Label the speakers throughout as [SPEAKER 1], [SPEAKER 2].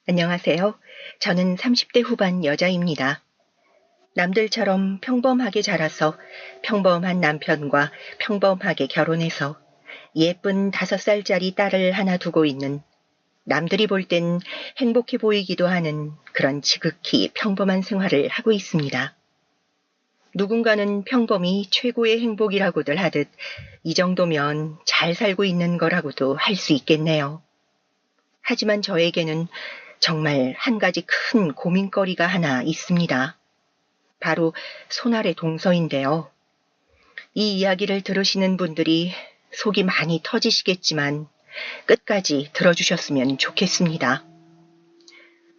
[SPEAKER 1] 안녕하세요. 저는 30대 후반 여자입니다. 남들처럼 평범하게 자라서 평범한 남편과 평범하게 결혼해서 예쁜 5살짜리 딸을 하나 두고 있는, 남들이 볼 땐 행복해 보이기도 하는 그런 지극히 평범한 생활을 하고 있습니다. 누군가는 평범이 최고의 행복이라고들 하듯 이 정도면 잘 살고 있는 거라고도 할 수 있겠네요. 하지만 저에게는 정말 한 가지 큰 고민거리가 하나 있습니다. 바로 손아래 동서인데요. 이 이야기를 들으시는 분들이 속이 많이 터지시겠지만 끝까지 들어주셨으면 좋겠습니다.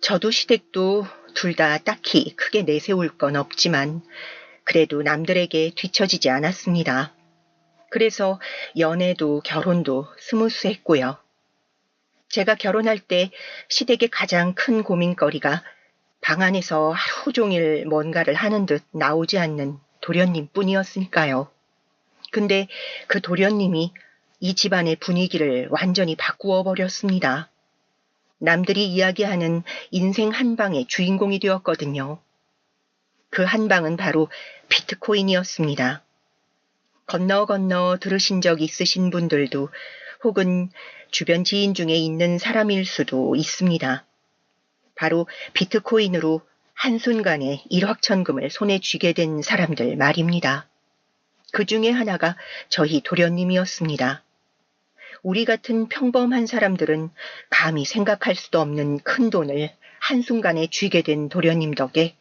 [SPEAKER 1] 저도 시댁도 둘 다 딱히 크게 내세울 건 없지만 그래도 남들에게 뒤처지지 않았습니다. 그래서 연애도 결혼도 스무스했고요. 제가 결혼할 때 시댁의 가장 큰 고민거리가 방 안에서 하루 종일 뭔가를 하는 듯 나오지 않는 도련님 뿐이었으니까요. 근데 그 도련님이 이 집안의 분위기를 완전히 바꾸어 버렸습니다. 남들이 이야기하는 인생 한 방의 주인공이 되었거든요. 그 한 방은 바로 비트코인이었습니다. 건너 건너 들으신 적 있으신 분들도 혹은 주변 지인 중에 있는 사람일 수도 있습니다. 바로 비트코인으로 한순간에 일확천금을 손에 쥐게 된 사람들 말입니다. 그 중에 하나가 저희 도련님이었습니다. 우리 같은 평범한 사람들은 감히 생각할 수도 없는 큰 돈을 한순간에 쥐게 된 도련님 덕에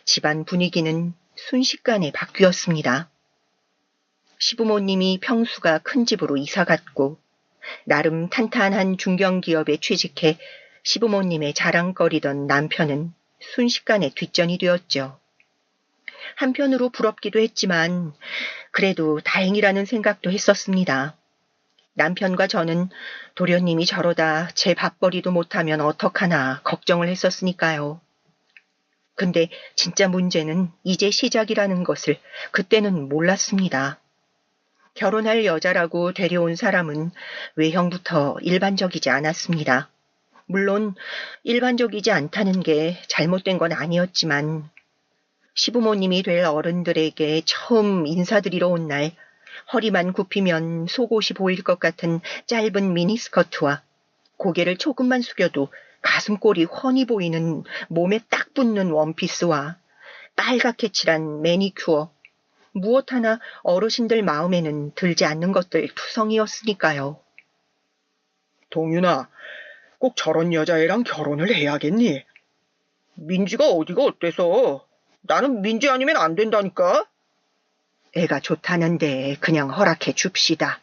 [SPEAKER 1] 집안 분위기는 순식간에 바뀌었습니다. 시부모님이 평수가 큰 집으로 이사갔고 나름 탄탄한 중견기업에 취직해 시부모님의 자랑거리던 남편은 순식간에 뒷전이 되었죠. 한편으로 부럽기도 했지만 그래도 다행이라는 생각도 했었습니다. 남편과 저는 도련님이 저러다 제 밥벌이도 못하면 어떡하나 걱정을 했었으니까요. 근데 진짜 문제는 이제 시작이라는 것을 그때는 몰랐습니다. 결혼할 여자라고 데려온 사람은 외형부터 일반적이지 않았습니다. 물론 일반적이지 않다는 게 잘못된 건 아니었지만 시부모님이 될 어른들에게 처음 인사드리러 온 날 허리만 굽히면 속옷이 보일 것 같은 짧은 미니스커트와 고개를 조금만 숙여도 가슴골이 훤히 보이는 몸에 딱 붙는 원피스와 빨갛게 칠한 매니큐어, 무엇 하나 어르신들 마음에는 들지 않는 것들 투성이었으니까요.
[SPEAKER 2] 동윤아, 꼭 저런 여자애랑 결혼을 해야겠니? 민지가 어디가 어때서? 나는 민지 아니면 안 된다니까?
[SPEAKER 1] 애가 좋다는데 그냥 허락해 줍시다.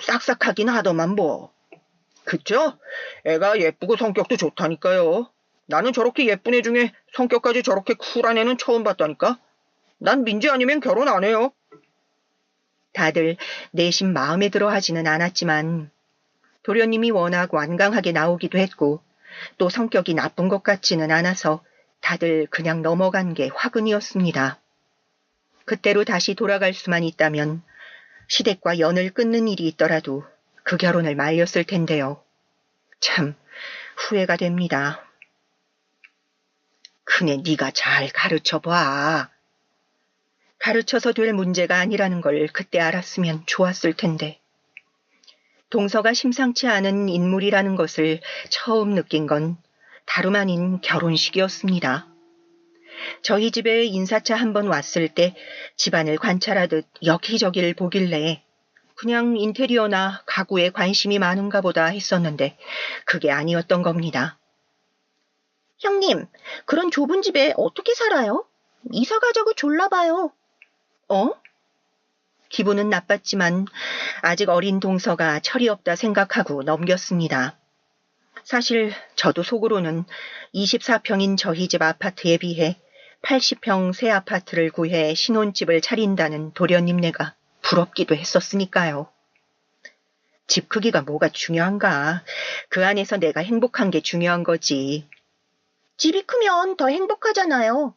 [SPEAKER 1] 싹싹하긴 하더만 뭐.
[SPEAKER 2] 그쵸? 애가 예쁘고 성격도 좋다니까요. 나는 저렇게 예쁜 애 중에 성격까지 저렇게 쿨한 애는 처음 봤다니까? 난 민지 아니면 결혼 안 해요.
[SPEAKER 1] 다들 내심 마음에 들어 하지는 않았지만 도련님이 워낙 완강하게 나오기도 했고 또 성격이 나쁜 것 같지는 않아서 다들 그냥 넘어간 게 화근이었습니다. 그때로 다시 돌아갈 수만 있다면 시댁과 연을 끊는 일이 있더라도 그 결혼을 말렸을 텐데요. 참 후회가 됩니다. 그네 네가 잘 가르쳐봐. 가르쳐서 될 문제가 아니라는 걸 그때 알았으면 좋았을 텐데. 동서가 심상치 않은 인물이라는 것을 처음 느낀 건 다름 아닌 결혼식이었습니다. 저희 집에 인사차 한 번 왔을 때 집안을 관찰하듯 여기저기를 보길래 그냥 인테리어나 가구에 관심이 많은가 보다 했었는데 그게 아니었던 겁니다. 형님, 그런 좁은 집에 어떻게 살아요? 이사 가자고 졸라봐요. 어? 기분은 나빴지만 아직 어린 동서가 철이 없다 생각하고 넘겼습니다. 사실 저도 속으로는 24평인 저희 집 아파트에 비해 80평 새 아파트를 구해 신혼집을 차린다는 도련님네가 부럽기도 했었으니까요. 집 크기가 뭐가 중요한가? 그 안에서 내가 행복한 게 중요한 거지. 집이 크면 더 행복하잖아요.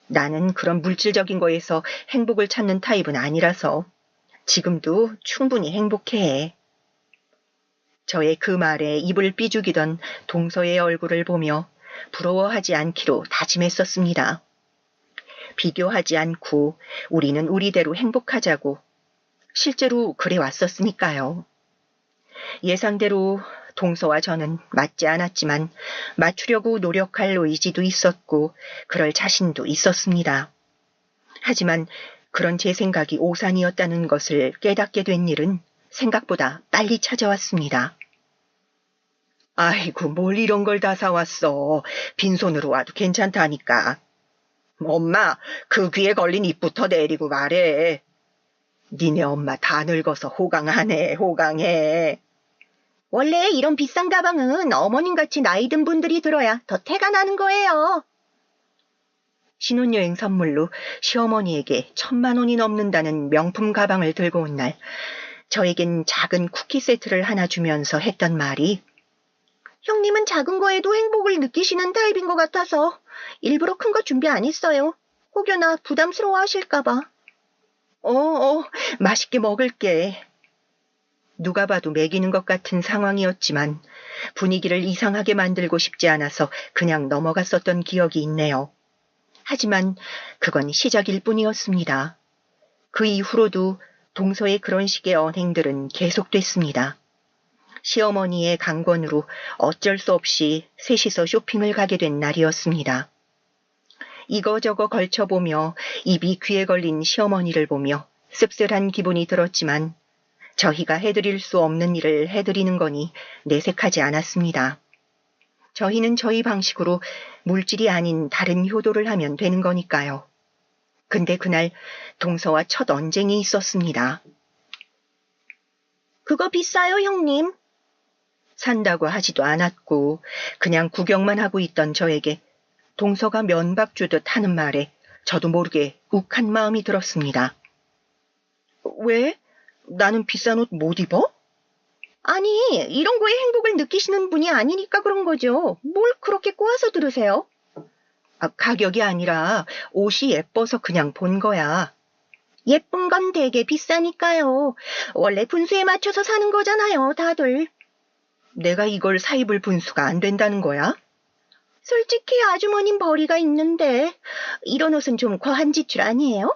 [SPEAKER 1] 나는 그런 물질적인 거에서 행복을 찾는 타입은 아니라서 지금도 충분히 행복해. 저의 그 말에 입을 삐죽이던 동서의 얼굴을 보며 부러워하지 않기로 다짐했었습니다. 비교하지 않고 우리는 우리대로 행복하자고. 실제로 그래 왔었으니까요. 예상대로 동서와 저는 맞지 않았지만 맞추려고 노력할 의지도 있었고 그럴 자신도 있었습니다. 하지만 그런 제 생각이 오산이었다는 것을 깨닫게 된 일은 생각보다 빨리 찾아왔습니다. 아이고, 뭘 이런 걸 다 사왔어. 빈손으로 와도 괜찮다니까. 엄마, 그 귀에 걸린 잎부터 내리고 말해. 니네 엄마 다 늙어서 호강하네, 호강해. 원래 이런 비싼 가방은 어머님같이 나이 든 분들이 들어야 더 태가 나는 거예요. 신혼여행 선물로 시어머니에게 1,000만 원이 넘는다는 명품 가방을 들고 온 날, 저에겐 작은 쿠키 세트를 하나 주면서 했던 말이 형님은 작은 거에도 행복을 느끼시는 타입인 것 같아서 일부러 큰 거 준비 안 했어요. 혹여나 부담스러워 하실까 봐. 맛있게 먹을게. 누가 봐도 매기는 것 같은 상황이었지만 분위기를 이상하게 만들고 싶지 않아서 그냥 넘어갔었던 기억이 있네요. 하지만 그건 시작일 뿐이었습니다. 그 이후로도 동서의 그런 식의 언행들은 계속됐습니다. 시어머니의 강권으로 어쩔 수 없이 셋이서 쇼핑을 가게 된 날이었습니다. 이거저거 걸쳐보며 입이 귀에 걸린 시어머니를 보며 씁쓸한 기분이 들었지만 저희가 해드릴 수 없는 일을 해드리는 거니 내색하지 않았습니다. 저희는 저희 방식으로 물질이 아닌 다른 효도를 하면 되는 거니까요. 근데 그날 동서와 첫 언쟁이 있었습니다. 그거 비싸요, 형님. 산다고 하지도 않았고 그냥 구경만 하고 있던 저에게 동서가 면박 주듯 하는 말에 저도 모르게 욱한 마음이 들었습니다. 왜? 나는 비싼 옷 못 입어? 아니, 이런 거에 행복을 느끼시는 분이 아니니까 그런 거죠. 뭘 그렇게 꼬아서 들으세요? 가격이 아니라 옷이 예뻐서 그냥 본 거야. 예쁜 건 되게 비싸니까요. 원래 분수에 맞춰서 사는 거잖아요, 다들. 내가 이걸 사 입을 분수가 안 된다는 거야? 솔직히 아주머님 벌이가 있는데 이런 옷은 좀 과한 지출 아니에요?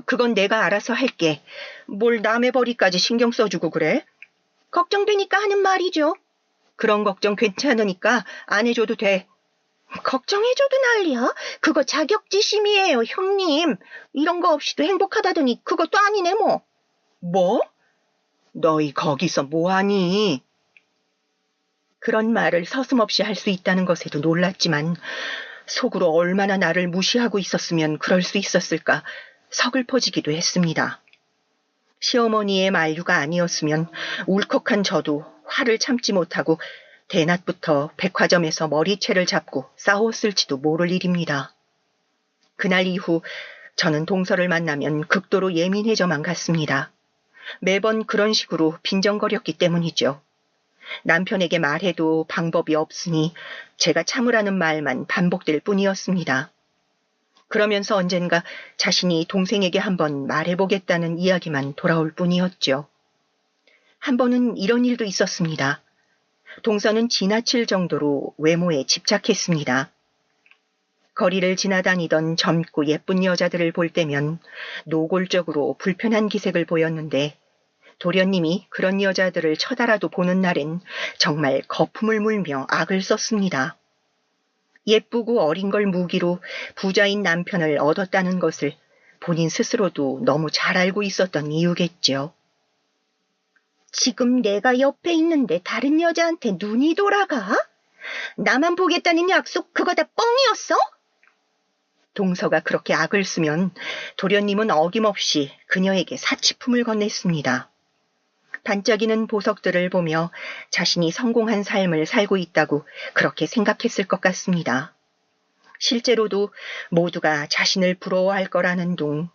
[SPEAKER 1] 그건 내가 알아서 할게. 뭘 남의 벌이까지 신경 써주고 그래? 걱정되니까 하는 말이죠. 그런 걱정 괜찮으니까 안 해줘도 돼. 걱정해줘도 난리야? 그거 자격지심이에요, 형님. 이런 거 없이도 행복하다더니 그것도 아니네 뭐. 뭐? 너희 거기서 뭐하니? 그런 말을 서슴없이 할 수 있다는 것에도 놀랐지만 속으로 얼마나 나를 무시하고 있었으면 그럴 수 있었을까 서글퍼지기도 했습니다. 시어머니의 만류가 아니었으면 울컥한 저도 화를 참지 못하고 대낮부터 백화점에서 머리채를 잡고 싸웠을지도 모를 일입니다. 그날 이후 저는 동서를 만나면 극도로 예민해져만 갔습니다. 매번 그런 식으로 빈정거렸기 때문이죠. 남편에게 말해도 방법이 없으니 제가 참으라는 말만 반복될 뿐이었습니다. 그러면서 언젠가 자신이 동생에게 한번 말해보겠다는 이야기만 돌아올 뿐이었죠. 한 번은 이런 일도 있었습니다. 동서는 지나칠 정도로 외모에 집착했습니다. 거리를 지나다니던 젊고 예쁜 여자들을 볼 때면 노골적으로 불편한 기색을 보였는데 도련님이 그런 여자들을 쳐다라도 보는 날엔 정말 거품을 물며 악을 썼습니다. 예쁘고 어린 걸 무기로 부자인 남편을 얻었다는 것을 본인 스스로도 너무 잘 알고 있었던 이유겠죠. 지금 내가 옆에 있는데 다른 여자한테 눈이 돌아가? 나만 보겠다는 약속 그거 다 뻥이었어? 동서가 그렇게 악을 쓰면 도련님은 어김없이 그녀에게 사치품을 건넸습니다. 반짝이는 보석들을 보며 자신이 성공한 삶을 살고 있다고 그렇게 생각했을 것 같습니다. 실제로도 모두가 자신을 부러워할 거라는 둥,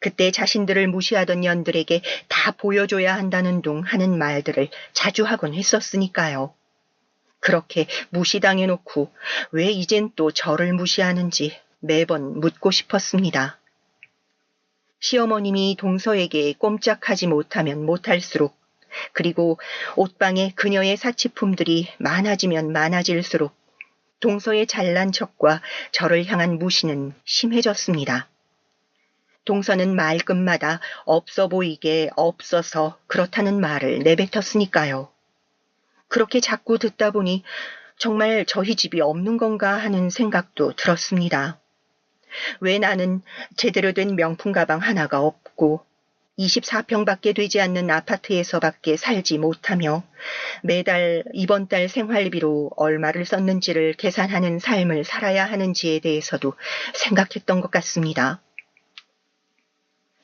[SPEAKER 1] 그때 자신들을 무시하던 년들에게 다 보여줘야 한다는 둥 하는 말들을 자주 하곤 했었으니까요. 그렇게 무시당해놓고 왜 이젠 또 저를 무시하는지 매번 묻고 싶었습니다. 시어머님이 동서에게 꼼짝하지 못하면 못할수록 그리고 옷방에 그녀의 사치품들이 많아지면 많아질수록 동서의 잘난 척과 저를 향한 무시는 심해졌습니다. 동서는 말끝마다 없어 보이게 없어서 그렇다는 말을 내뱉었으니까요. 그렇게 자꾸 듣다 보니 정말 저희 집이 없는 건가 하는 생각도 들었습니다. 왜 나는 제대로 된 명품 가방 하나가 없고 24평밖에 되지 않는 아파트에서밖에 살지 못하며 매달 이번 달 생활비로 얼마를 썼는지를 계산하는 삶을 살아야 하는지에 대해서도 생각했던 것 같습니다.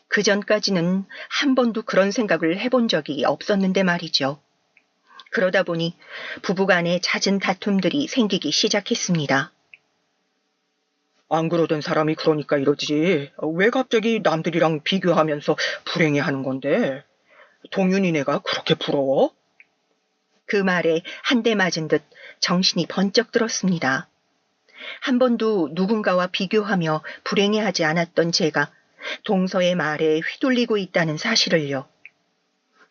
[SPEAKER 1] 그 전까지는 한 번도 그런 생각을 해본 적이 없었는데 말이죠. 그러다 보니 부부간에 잦은 다툼들이 생기기 시작했습니다.
[SPEAKER 2] 안 그러던 사람이 그러니까 이러지. 왜 갑자기 남들이랑 비교하면서 불행해하는 건데? 동윤이네가 그렇게 부러워?
[SPEAKER 1] 그 말에 한 대 맞은 듯 정신이 번쩍 들었습니다. 한 번도 누군가와 비교하며 불행해하지 않았던 제가 동서의 말에 휘둘리고 있다는 사실을요.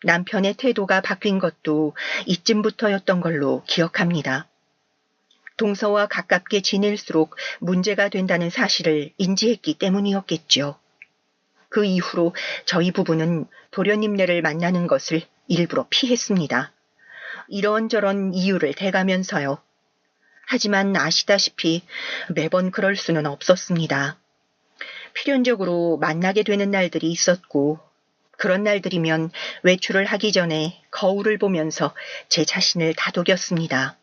[SPEAKER 1] 남편의 태도가 바뀐 것도 이쯤부터였던 걸로 기억합니다. 동서와 가깝게 지낼수록 문제가 된다는 사실을 인지했기 때문이었겠죠. 그 이후로 저희 부부는 도련님네를 만나는 것을 일부러 피했습니다. 이런저런 이유를 대가면서요. 하지만 아시다시피 매번 그럴 수는 없었습니다. 필연적으로 만나게 되는 날들이 있었고, 그런 날들이면 외출을 하기 전에 거울을 보면서 제 자신을 다독였습니다.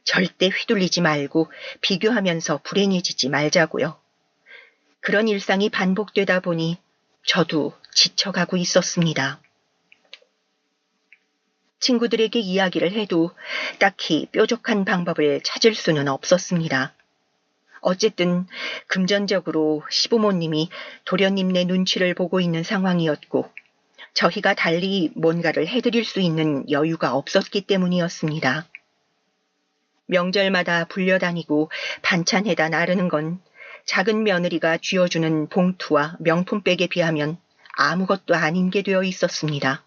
[SPEAKER 1] 절대 휘둘리지 말고 비교하면서 불행해지지 말자고요. 그런 일상이 반복되다 보니 저도 지쳐가고 있었습니다. 친구들에게 이야기를 해도 딱히 뾰족한 방법을 찾을 수는 없었습니다. 어쨌든 금전적으로 시부모님이 도련님네 눈치를 보고 있는 상황이었고 저희가 달리 뭔가를 해드릴 수 있는 여유가 없었기 때문이었습니다. 명절마다 불려다니고 반찬해다 나르는 건 작은 며느리가 쥐어주는 봉투와 명품백에 비하면 아무것도 아닌 게 되어 있었습니다.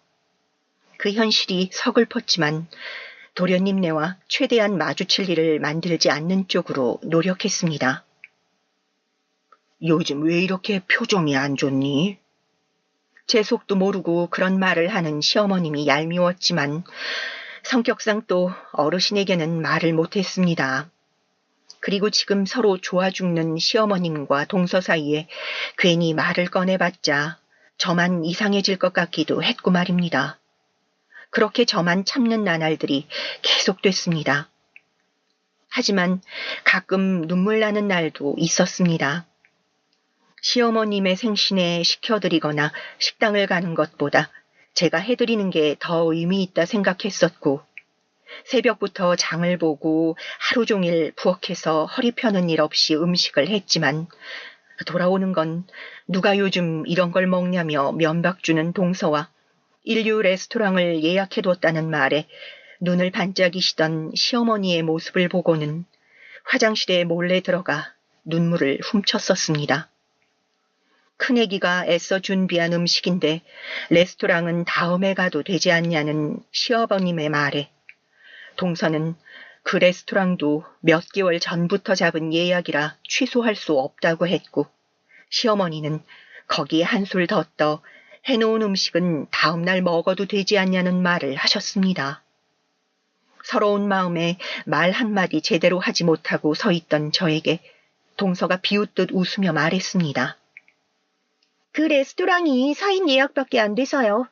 [SPEAKER 1] 그 현실이 서글펐지만 도련님네와 최대한 마주칠 일을 만들지 않는 쪽으로 노력했습니다. 요즘 왜 이렇게 표정이 안 좋니? 제 속도 모르고 그런 말을 하는 시어머님이 얄미웠지만 성격상 또 어르신에게는 말을 못했습니다. 그리고 지금 서로 좋아 죽는 시어머님과 동서 사이에 괜히 말을 꺼내봤자 저만 이상해질 것 같기도 했고 말입니다. 그렇게 저만 참는 나날들이 계속됐습니다. 하지만 가끔 눈물 나는 날도 있었습니다. 시어머님의 생신에 시켜드리거나 식당을 가는 것보다 제가 해드리는 게 더 의미 있다 생각했었고 새벽부터 장을 보고 하루 종일 부엌에서 허리 펴는 일 없이 음식을 했지만 돌아오는 건 누가 요즘 이런 걸 먹냐며 면박 주는 동서와 인류 레스토랑을 예약해뒀다는 말에 눈을 반짝이시던 시어머니의 모습을 보고는 화장실에 몰래 들어가 눈물을 훔쳤었습니다. 큰애기가 애써 준비한 음식인데 레스토랑은 다음에 가도 되지 않냐는 시어머님의 말에 동서는 그 레스토랑도 몇 개월 전부터 잡은 예약이라 취소할 수 없다고 했고 시어머니는 거기에 한술 더 떠 해놓은 음식은 다음날 먹어도 되지 않냐는 말을 하셨습니다. 서러운 마음에 말 한마디 제대로 하지 못하고 서 있던 저에게 동서가 비웃듯 웃으며 말했습니다. 그 레스토랑이 4인 예약밖에 안 돼서요.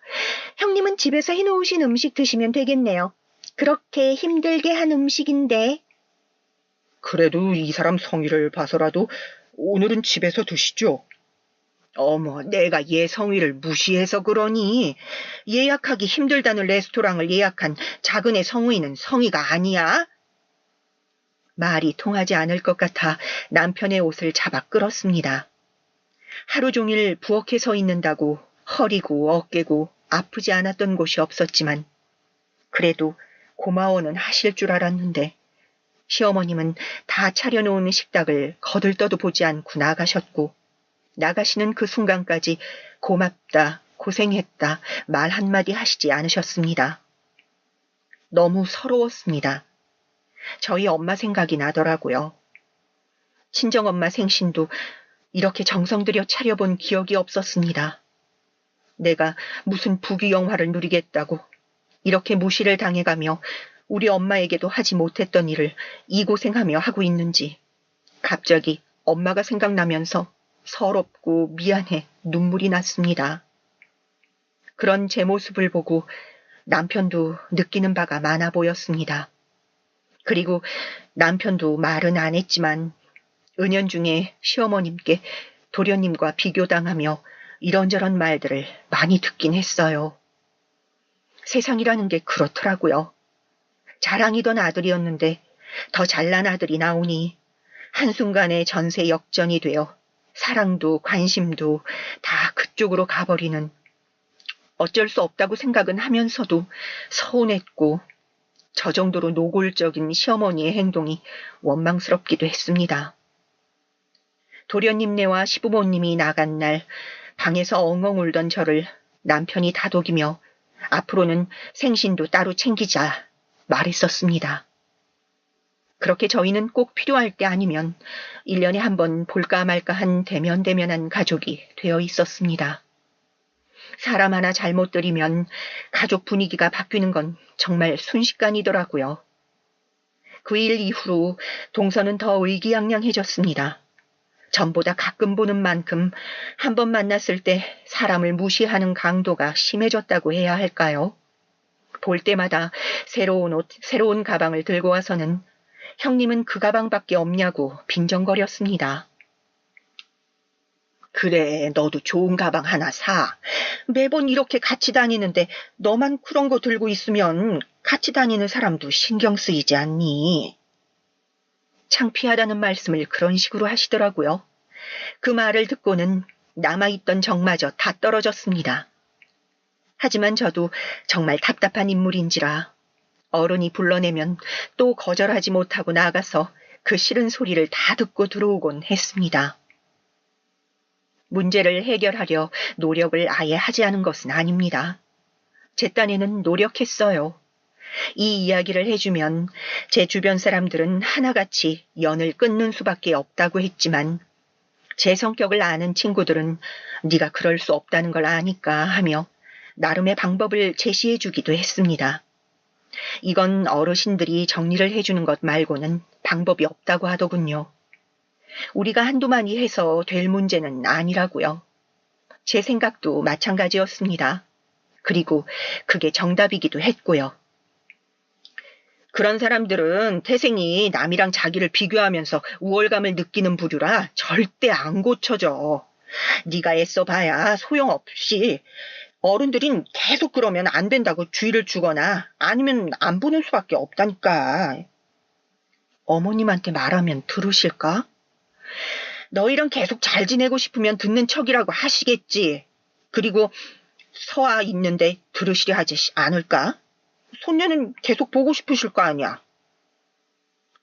[SPEAKER 1] 형님은 집에서 해놓으신 음식 드시면 되겠네요. 그렇게 힘들게 한 음식인데.
[SPEAKER 2] 그래도 이 사람 성의를 봐서라도 오늘은 집에서 드시죠. 어머, 내가 얘 성의를 무시해서 그러니? 예약하기 힘들다는 레스토랑을 예약한 작은 애 성의는 성의가 아니야? 말이 통하지 않을 것 같아 남편의 옷을 잡아 끌었습니다. 하루 종일 부엌에 서 있는다고 허리고 어깨고 아프지 않았던 곳이 없었지만 그래도 고마워는 하실 줄 알았는데 시어머님은 다 차려놓은 식탁을 거들떠도 보지 않고 나가셨고 나가시는 그 순간까지 고맙다
[SPEAKER 1] 고생했다 말 한마디 하시지 않으셨습니다. 너무 서러웠습니다. 저희 엄마 생각이 나더라고요. 친정엄마 생신도 이렇게 정성 들여 차려본 기억이 없었습니다. 내가 무슨 부귀영화를 누리겠다고 이렇게 무시를 당해가며 우리 엄마에게도 하지 못했던 일을 이 고생하며 하고 있는지 갑자기 엄마가 생각나면서 서럽고 미안해 눈물이 났습니다. 그런 제 모습을 보고 남편도 느끼는 바가 많아 보였습니다. 그리고 남편도 말은 안 했지만 은연중에 시어머님께 도련님과 비교당하며 이런저런 말들을 많이 듣긴 했어요. 세상이라는 게 그렇더라고요. 자랑이던 아들이었는데 더 잘난 아들이 나오니 한순간에 전세 역전이 되어 사랑도 관심도 다 그쪽으로 가버리는 어쩔 수 없다고 생각은 하면서도 서운했고 저 정도로 노골적인 시어머니의 행동이 원망스럽기도 했습니다. 도련님네와 시부모님이 나간 날 방에서 엉엉 울던 저를 남편이 다독이며 앞으로는 생신도 따로 챙기자 말했었습니다. 그렇게 저희는 꼭 필요할 때 아니면 1년에 한 번 볼까 말까 한 대면대면한 가족이 되어 있었습니다. 사람 하나 잘못 들이면 가족 분위기가 바뀌는 건 정말 순식간이더라고요. 그 일 이후로 동서는 더 의기양양해졌습니다. 전보다 가끔 보는 만큼 한 번 만났을 때 사람을 무시하는 강도가 심해졌다고 해야 할까요? 볼 때마다 새로운 옷, 새로운 가방을 들고 와서는 형님은 그 가방밖에 없냐고 빈정거렸습니다. 그래, 너도 좋은 가방 하나 사. 매번 이렇게 같이 다니는데 너만 그런 거 들고 있으면 같이 다니는 사람도 신경 쓰이지 않니? 창피하다는 말씀을 그런 식으로 하시더라고요. 그 말을 듣고는 남아있던 정마저 다 떨어졌습니다. 하지만 저도 정말 답답한 인물인지라 어른이 불러내면 또 거절하지 못하고 나가서 그 싫은 소리를 다 듣고 들어오곤 했습니다. 문제를 해결하려 노력을 아예 하지 않은 것은 아닙니다. 제 딴에는 노력했어요. 이 이야기를 해주면 제 주변 사람들은 하나같이 연을 끊는 수밖에 없다고 했지만 제 성격을 아는 친구들은 네가 그럴 수 없다는 걸 아니까 하며 나름의 방법을 제시해 주기도 했습니다. 이건 어르신들이 정리를 해주는 것 말고는 방법이 없다고 하더군요. 우리가 한두 마디 해서 될 문제는 아니라고요. 제 생각도 마찬가지였습니다. 그리고 그게 정답이기도 했고요. 그런 사람들은 태생이 남이랑 자기를 비교하면서 우월감을 느끼는 부류라 절대 안 고쳐져. 네가 애써봐야 소용없이 어른들인 계속 그러면 안 된다고 주의를 주거나 아니면 안 보는 수밖에 없다니까. 어머님한테 말하면 들으실까? 너희랑 계속 잘 지내고 싶으면 듣는 척이라고 하시겠지. 그리고 서아 있는데 들으시려 하지 않을까? 손녀는 계속 보고 싶으실 거 아니야.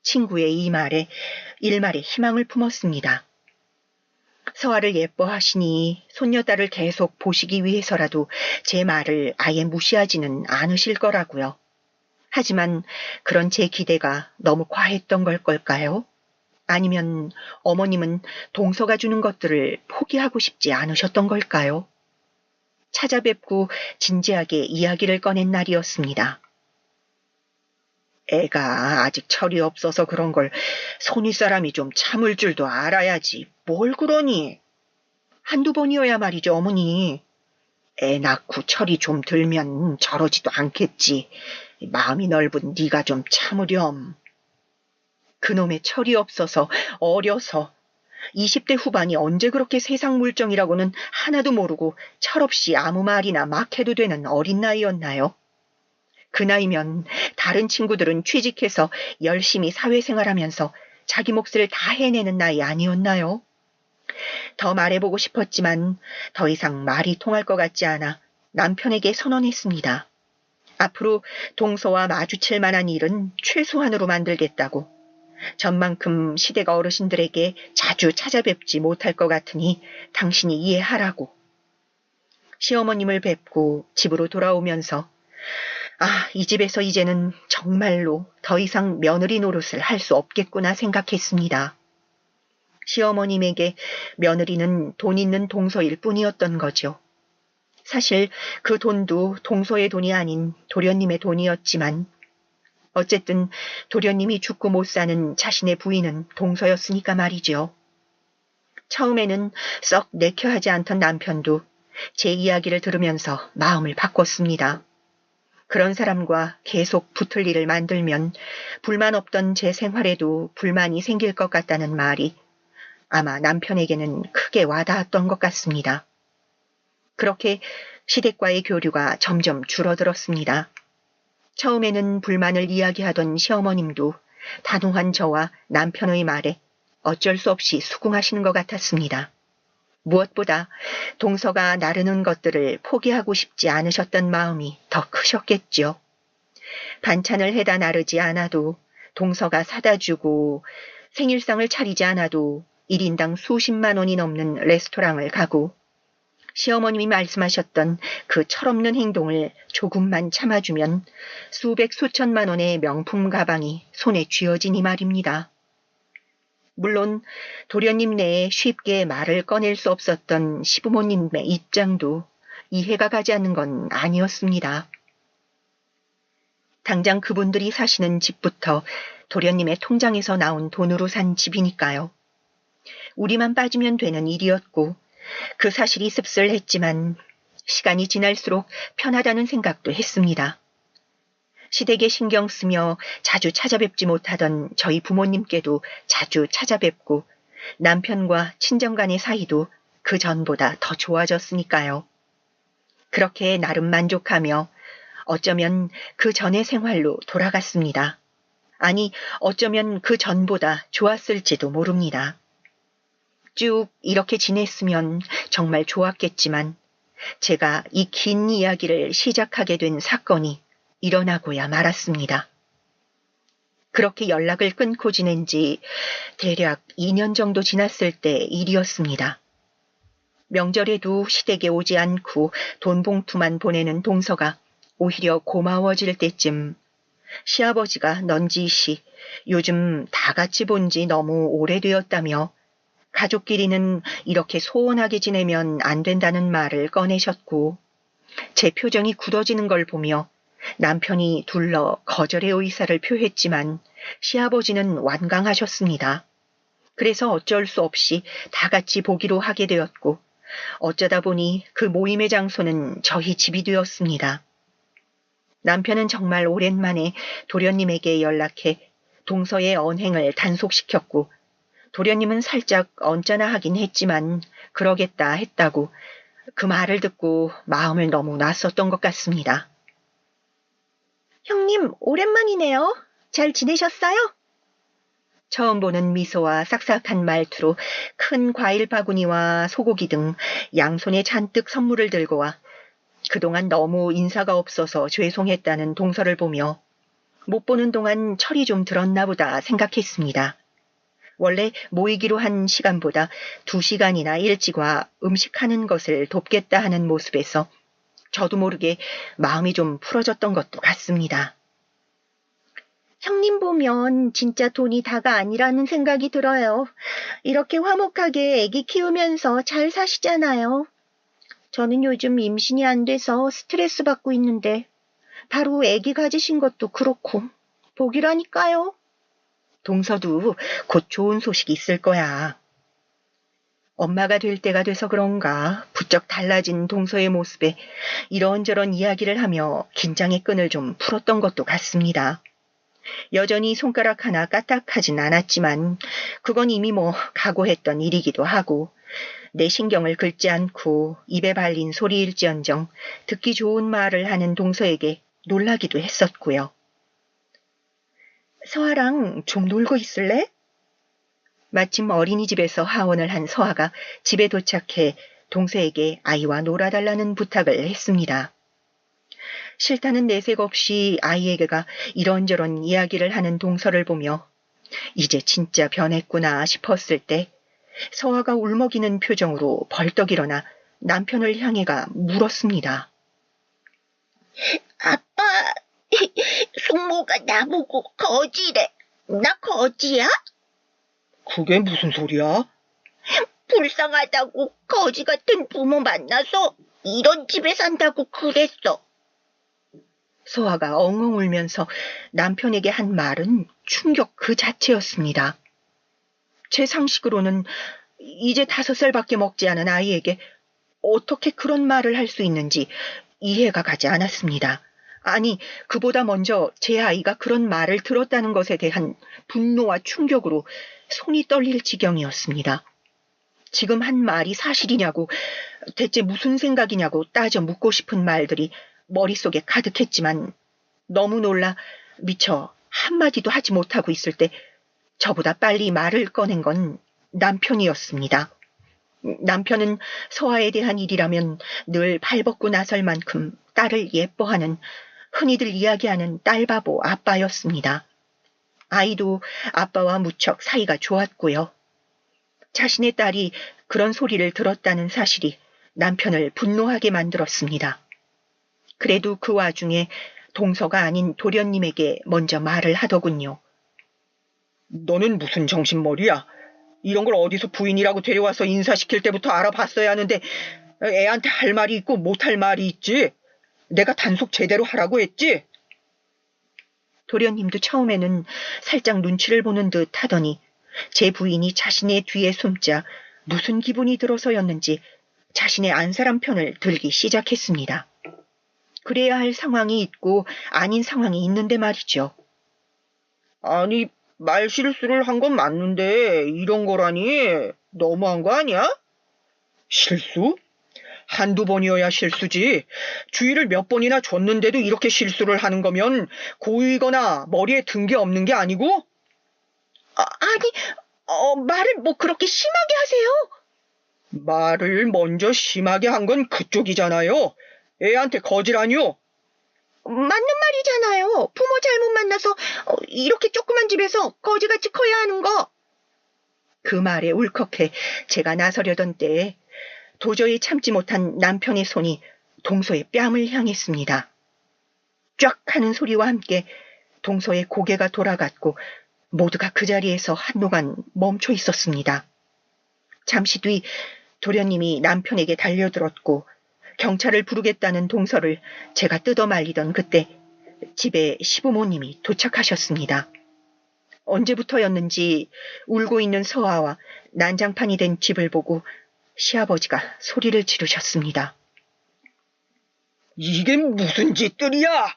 [SPEAKER 1] 친구의 이 말에 일말의 희망을 품었습니다. 서아를 예뻐하시니 손녀딸을 계속 보시기 위해서라도 제 말을 아예 무시하지는 않으실 거라고요. 하지만 그런 제 기대가 너무 과했던 걸까요? 아니면 어머님은 동서가 주는 것들을 포기하고 싶지 않으셨던 걸까요? 찾아뵙고 진지하게 이야기를 꺼낸 날이었습니다. 애가 아직 철이 없어서 그런 걸 손윗 사람이 좀 참을 줄도 알아야지. 뭘 그러니? 한두 번이어야 말이죠, 어머니. 애 낳고 철이 좀 들면 저러지도 않겠지. 마음이 넓은 네가 좀 참으렴. 그놈의 철이 없어서 어려서 20대 후반이 언제 그렇게 세상 물정이라고는 하나도 모르고 철없이 아무 말이나 막 해도 되는 어린 나이였나요? 그 나이면 다른 친구들은 취직해서 열심히 사회생활하면서 자기 몫을 다 해내는 나이 아니었나요? 더 말해보고 싶었지만 더 이상 말이 통할 것 같지 않아 남편에게 선언했습니다. 앞으로 동서와 마주칠 만한 일은 최소한으로 만들겠다고. 전만큼 시댁 어르신들에게 자주 찾아뵙지 못할 것 같으니 당신이 이해하라고. 시어머님을 뵙고 집으로 돌아오면서 이 집에서 이제는 정말로 더 이상 며느리 노릇을 할 수 없겠구나 생각했습니다. 시어머님에게 며느리는 돈 있는 동서일 뿐이었던 거죠. 사실 그 돈도 동서의 돈이 아닌 도련님의 돈이었지만 어쨌든 도련님이 죽고 못 사는 자신의 부인은 동서였으니까 말이죠. 처음에는 썩 내켜하지 않던 남편도 제 이야기를 들으면서 마음을 바꿨습니다. 그런 사람과 계속 붙을 일을 만들면 불만 없던 제 생활에도 불만이 생길 것 같다는 말이 아마 남편에게는 크게 와닿았던 것 같습니다. 그렇게 시댁과의 교류가 점점 줄어들었습니다. 처음에는 불만을 이야기하던 시어머님도 단호한 저와 남편의 말에 어쩔 수 없이 수긍하시는 것 같았습니다. 무엇보다 동서가 나르는 것들을 포기하고 싶지 않으셨던 마음이 더 크셨겠죠. 반찬을 해다 나르지 않아도 동서가 사다 주고 생일상을 차리지 않아도 1인당 수십만 원이 넘는 레스토랑을 가고 시어머님이 말씀하셨던 그 철없는 행동을 조금만 참아주면 수백 수천만 원의 명품 가방이 손에 쥐어지니 말입니다. 물론 도련님 내에 쉽게 말을 꺼낼 수 없었던 시부모님의 입장도 이해가 가지 않는 건 아니었습니다. 당장 그분들이 사시는 집부터 도련님의 통장에서 나온 돈으로 산 집이니까요. 우리만 빠지면 되는 일이었고 그 사실이 씁쓸했지만 시간이 지날수록 편하다는 생각도 했습니다. 시댁에 신경 쓰며 자주 찾아뵙지 못하던 저희 부모님께도 자주 찾아뵙고 남편과 친정 간의 사이도 그 전보다 더 좋아졌으니까요. 그렇게 나름 만족하며 어쩌면 그 전의 생활로 돌아갔습니다. 아니, 어쩌면 그 전보다 좋았을지도 모릅니다. 쭉 이렇게 지냈으면 정말 좋았겠지만 제가 이 긴 이야기를 시작하게 된 사건이 일어나고야 말았습니다. 그렇게 연락을 끊고 지낸 지 대략 2년 정도 지났을 때 일이었습니다. 명절에도 시댁에 오지 않고 돈 봉투만 보내는 동서가 오히려 고마워질 때쯤 시아버지가 넌지시 요즘 다 같이 본 지 너무 오래되었다며 가족끼리는 이렇게 소원하게 지내면 안 된다는 말을 꺼내셨고 제 표정이 굳어지는 걸 보며 남편이 둘러 거절의 의사를 표했지만 시아버지는 완강하셨습니다. 그래서 어쩔 수 없이 다 같이 보기로 하게 되었고 어쩌다 보니 그 모임의 장소는 저희 집이 되었습니다. 남편은 정말 오랜만에 도련님에게 연락해 동서의 언행을 단속시켰고 도련님은 살짝 언짢아 하긴 했지만 그러겠다 했다고 그 말을 듣고 마음을 너무 놨었던 것 같습니다. 형님, 오랜만이네요. 잘 지내셨어요? 처음 보는 미소와 싹싹한 말투로 큰 과일 바구니와 소고기 등 양손에 잔뜩 선물을 들고 와 그동안 너무 인사가 없어서 죄송했다는 동서를 보며 못 보는 동안 철이 좀 들었나 보다 생각했습니다. 원래 모이기로 한 시간보다 2시간이나 일찍 와 음식하는 것을 돕겠다 하는 모습에서 저도 모르게 마음이 좀 풀어졌던 것도 같습니다. 형님 보면 진짜 돈이 다가 아니라는 생각이 들어요. 이렇게 화목하게 애기 키우면서 잘 사시잖아요. 저는 요즘 임신이 안 돼서 스트레스 받고 있는데 바로 애기 가지신 것도 그렇고 복이라니까요. 동서도 곧 좋은 소식이 있을 거야. 엄마가 될 때가 돼서 그런가 부쩍 달라진 동서의 모습에 이런저런 이야기를 하며 긴장의 끈을 좀 풀었던 것도 같습니다. 여전히 손가락 하나 까딱하진 않았지만 그건 이미 각오했던 일이기도 하고 내 신경을 긁지 않고 입에 발린 소리일지언정 듣기 좋은 말을 하는 동서에게 놀라기도 했었고요. 서아랑 좀 놀고 있을래? 마침 어린이집에서 하원을 한 서아가 집에 도착해 동서에게 아이와 놀아달라는 부탁을 했습니다. 싫다는 내색 없이 아이에게가 이런저런 이야기를 하는 동서를 보며 이제 진짜 변했구나 싶었을 때 서아가 울먹이는 표정으로 벌떡 일어나 남편을 향해가 물었습니다.
[SPEAKER 3] 아빠, 숙모가 나보고 거지래. 나 거지야?
[SPEAKER 2] 그게 무슨 소리야?
[SPEAKER 3] 불쌍하다고 거지 같은 부모 만나서 이런 집에 산다고 그랬어.
[SPEAKER 1] 소아가 엉엉 울면서 남편에게 한 말은 충격 그 자체였습니다. 제 상식으로는 이제 5살밖에 먹지 않은 아이에게 어떻게 그런 말을 할 수 있는지 이해가 가지 않았습니다. 아니, 그보다 먼저 제 아이가 그런 말을 들었다는 것에 대한 분노와 충격으로 손이 떨릴 지경이었습니다. 지금 한 말이 사실이냐고, 대체 무슨 생각이냐고 따져 묻고 싶은 말들이 머릿속에 가득했지만 너무 놀라 미처 한마디도 하지 못하고 있을 때 저보다 빨리 말을 꺼낸 건 남편이었습니다. 남편은 서아에 대한 일이라면 늘 발벗고 나설 만큼 딸을 예뻐하는, 흔히들 이야기하는 딸바보 아빠였습니다. 아이도 아빠와 무척 사이가 좋았고요. 자신의 딸이 그런 소리를 들었다는 사실이 남편을 분노하게 만들었습니다. 그래도 그 와중에 동서가 아닌 도련님에게 먼저 말을 하더군요.
[SPEAKER 2] 너는 무슨 정신머리야? 이런 걸 어디서 부인이라고 데려와서 인사시킬 때부터 알아봤어야 하는데 애한테 할 말이 있고 못할 말이 있지. 내가 단속 제대로 하라고 했지.
[SPEAKER 1] 도련님도 처음에는 살짝 눈치를 보는 듯 하더니 제 부인이 자신의 뒤에 숨자 무슨 기분이 들어서였는지 자신의 안사람 편을 들기 시작했습니다. 그래야 할 상황이 있고 아닌 상황이 있는데 말이죠.
[SPEAKER 2] 아니, 말실수를 한 건 맞는데 이런 거라니 너무한 거 아니야? 실수? 한두 번이어야 실수지. 주의를 몇 번이나 줬는데도 이렇게 실수를 하는 거면 고의거나 머리에 든 게 없는 게 아니고?
[SPEAKER 3] 말을 뭐 그렇게 심하게 하세요?
[SPEAKER 2] 말을 먼저 심하게 한 건 그쪽이잖아요. 애한테 거지라뇨.
[SPEAKER 3] 맞는 말이잖아요. 부모 잘못 만나서 이렇게 조그만 집에서 거지같이 커야 하는 거.
[SPEAKER 1] 그 말에 울컥해 제가 나서려던 때에 도저히 참지 못한 남편의 손이 동서의 뺨을 향했습니다. 쫙 하는 소리와 함께 동서의 고개가 돌아갔고 모두가 그 자리에서 한동안 멈춰 있었습니다. 잠시 뒤 도련님이 남편에게 달려들었고 경찰을 부르겠다는 동서를 제가 뜯어말리던 그때 집에 시부모님이 도착하셨습니다. 언제부터였는지 울고 있는 서아와 난장판이 된 집을 보고 시아버지가 소리를 지르셨습니다.
[SPEAKER 2] 이게 무슨 짓들이야?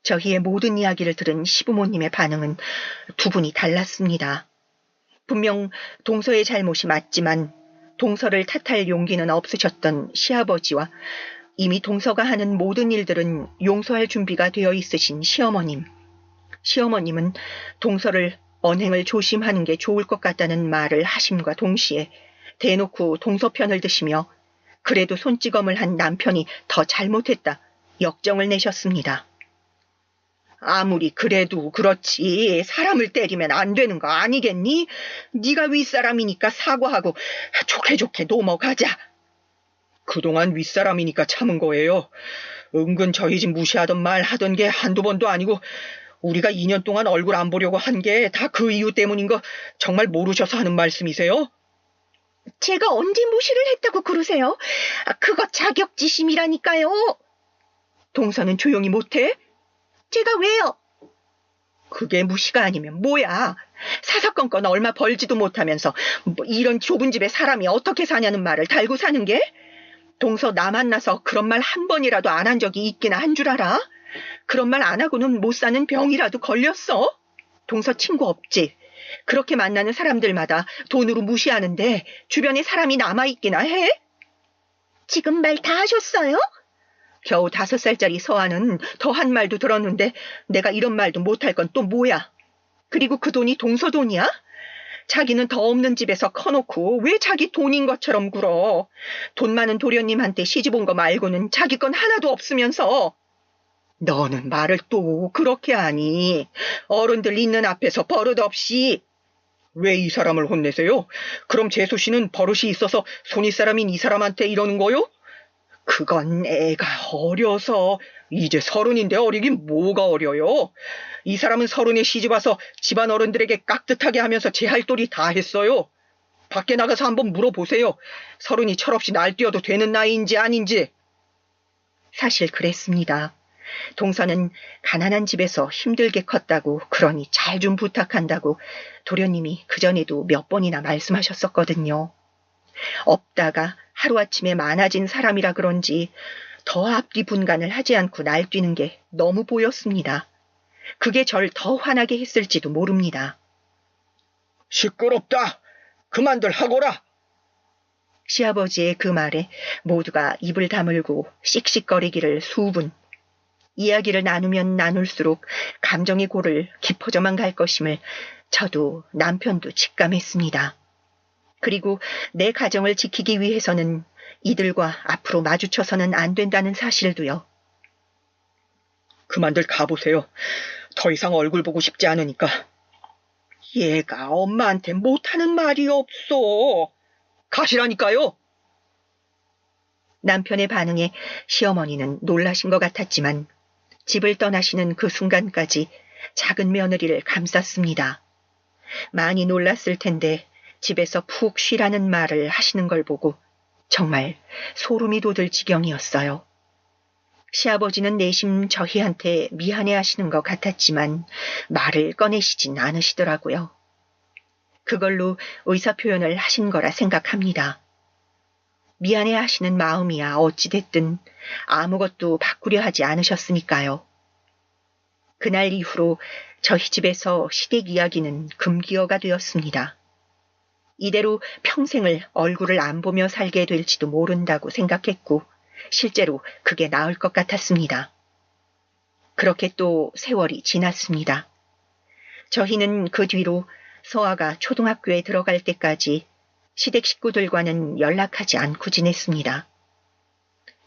[SPEAKER 1] 저희의 모든 이야기를 들은 시부모님의 반응은 두 분이 달랐습니다. 분명 동서의 잘못이 맞지만 동서를 탓할 용기는 없으셨던 시아버지와 이미 동서가 하는 모든 일들은 용서할 준비가 되어 있으신 시어머님. 시어머님은 동서를 언행을 조심하는 게 좋을 것 같다는 말을 하심과 동시에 대놓고 동서 편을 드시며 그래도 손찌검을 한 남편이 더 잘못했다 역정을 내셨습니다. 아무리 그래도 그렇지 사람을 때리면 안 되는 거 아니겠니? 네가 윗사람이니까 사과하고 좋게 넘어가자.
[SPEAKER 2] 그동안 윗사람이니까 참은 거예요. 은근 저희 집 무시하던 말 하던 게 한두 번도 아니고 우리가 2년 동안 얼굴 안 보려고 한 게 다 그 이유 때문인 거 정말 모르셔서 하는 말씀이세요?
[SPEAKER 3] 제가 언제 무시를 했다고 그러세요? 그거 자격지심이라니까요.
[SPEAKER 1] 동서는 조용히 못해?
[SPEAKER 3] 제가 왜요?
[SPEAKER 1] 그게 무시가 아니면 뭐야? 사사건건 얼마 벌지도 못하면서 뭐 이런 좁은 집에 사람이 어떻게 사냐는 말을 달고 사는 게? 동서 나 만나서 그런 말 한 번이라도 안 한 적이 있기나 한 줄 알아? 그런 말 안 하고는 못 사는 병이라도 걸렸어? 동서 친구 없지? 그렇게 만나는 사람들마다 돈으로 무시하는데 주변에 사람이 남아있기나 해?
[SPEAKER 3] 지금 말 다 하셨어요?
[SPEAKER 1] 겨우 5살짜리 서아는 더 한 말도 들었는데 내가 이런 말도 못할 건 또 뭐야? 그리고 그 돈이 동서 돈이야? 자기는 더 없는 집에서 커놓고 왜 자기 돈인 것처럼 굴어? 돈 많은 도련님한테 시집 온 거 말고는 자기 건 하나도 없으면서. 너는 말을 또 그렇게 하니? 어른들 있는 앞에서 버릇없이.
[SPEAKER 2] 왜 이 사람을 혼내세요? 그럼 재수 씨는 버릇이 있어서 손윗사람인 이 사람한테 이러는 거요? 그건 애가 어려서. 이제 30인데 어리긴 뭐가 어려요? 이 사람은 30에 시집와서 집안 어른들에게 깍듯하게 하면서 제 할 도리 다 했어요. 밖에 나가서 한번 물어보세요. 30이 철없이 날뛰어도 되는 나이인지 아닌지.
[SPEAKER 1] 사실 그랬습니다. 동서는 가난한 집에서 힘들게 컸다고, 그러니 잘 좀 부탁한다고 도련님이 그전에도 몇 번이나 말씀하셨었거든요. 없다가 하루아침에 많아진 사람이라 그런지 더 앞뒤 분간을 하지 않고 날뛰는 게 너무 보였습니다. 그게 절 더 화나게 했을지도 모릅니다.
[SPEAKER 2] 시끄럽다. 그만들 하거라.
[SPEAKER 1] 시아버지의 그 말에 모두가 입을 다물고 씩씩거리기를 수분. 이야기를 나누면 나눌수록 감정의 골을 깊어져만 갈 것임을 저도 남편도 직감했습니다. 그리고 내 가정을 지키기 위해서는 이들과 앞으로 마주쳐서는 안 된다는 사실도요.
[SPEAKER 2] 그만들 가보세요. 더 이상 얼굴 보고 싶지 않으니까. 얘가 엄마한테 못하는 말이 없어. 가시라니까요.
[SPEAKER 1] 남편의 반응에 시어머니는 놀라신 것 같았지만 집을 떠나시는 그 순간까지 작은 며느리를 감쌌습니다. 많이 놀랐을 텐데 집에서 푹 쉬라는 말을 하시는 걸 보고 정말 소름이 돋을 지경이었어요. 시아버지는 내심 저희한테 미안해하시는 것 같았지만 말을 꺼내시진 않으시더라고요. 그걸로 의사표현을 하신 거라 생각합니다. 미안해하시는 마음이야 어찌됐든 아무것도 바꾸려 하지 않으셨으니까요. 그날 이후로 저희 집에서 시댁 이야기는 금기어가 되었습니다. 이대로 평생을 얼굴을 안 보며 살게 될지도 모른다고 생각했고 실제로 그게 나을 것 같았습니다. 그렇게 또 세월이 지났습니다. 저희는 그 뒤로 서아가 초등학교에 들어갈 때까지 시댁 식구들과는 연락하지 않고 지냈습니다.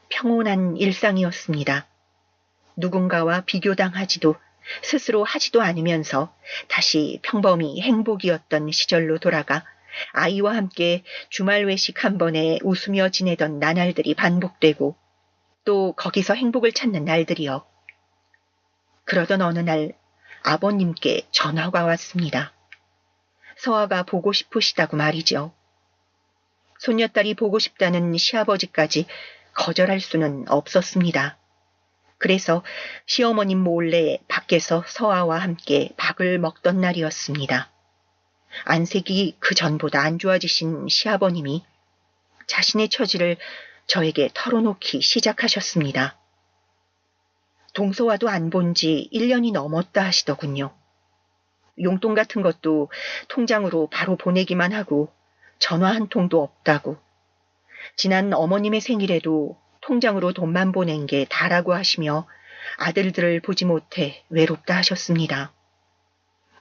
[SPEAKER 1] 평온한 일상이었습니다. 누군가와 비교당하지도 스스로 하지도 않으면서 다시 평범히 행복이었던 시절로 돌아가 아이와 함께 주말 외식 한 번에 웃으며 지내던 나날들이 반복되고 또 거기서 행복을 찾는 날들이요. 그러던 어느 날 아버님께 전화가 왔습니다. 서아가 보고 싶으시다고 말이죠. 손녀딸이 보고 싶다는 시아버지까지 거절할 수는 없었습니다. 그래서 시어머님 몰래 밖에서 서아와 함께 밥을 먹던 날이었습니다. 안색이 그 전보다 안 좋아지신 시아버님이 자신의 처지를 저에게 털어놓기 시작하셨습니다. 동서와도 안 본 지 1년이 넘었다 하시더군요. 용돈 같은 것도 통장으로 바로 보내기만 하고 전화 한 통도 없다고. 지난 어머님의 생일에도 통장으로 돈만 보낸 게 다라고 하시며 아들들을 보지 못해 외롭다 하셨습니다.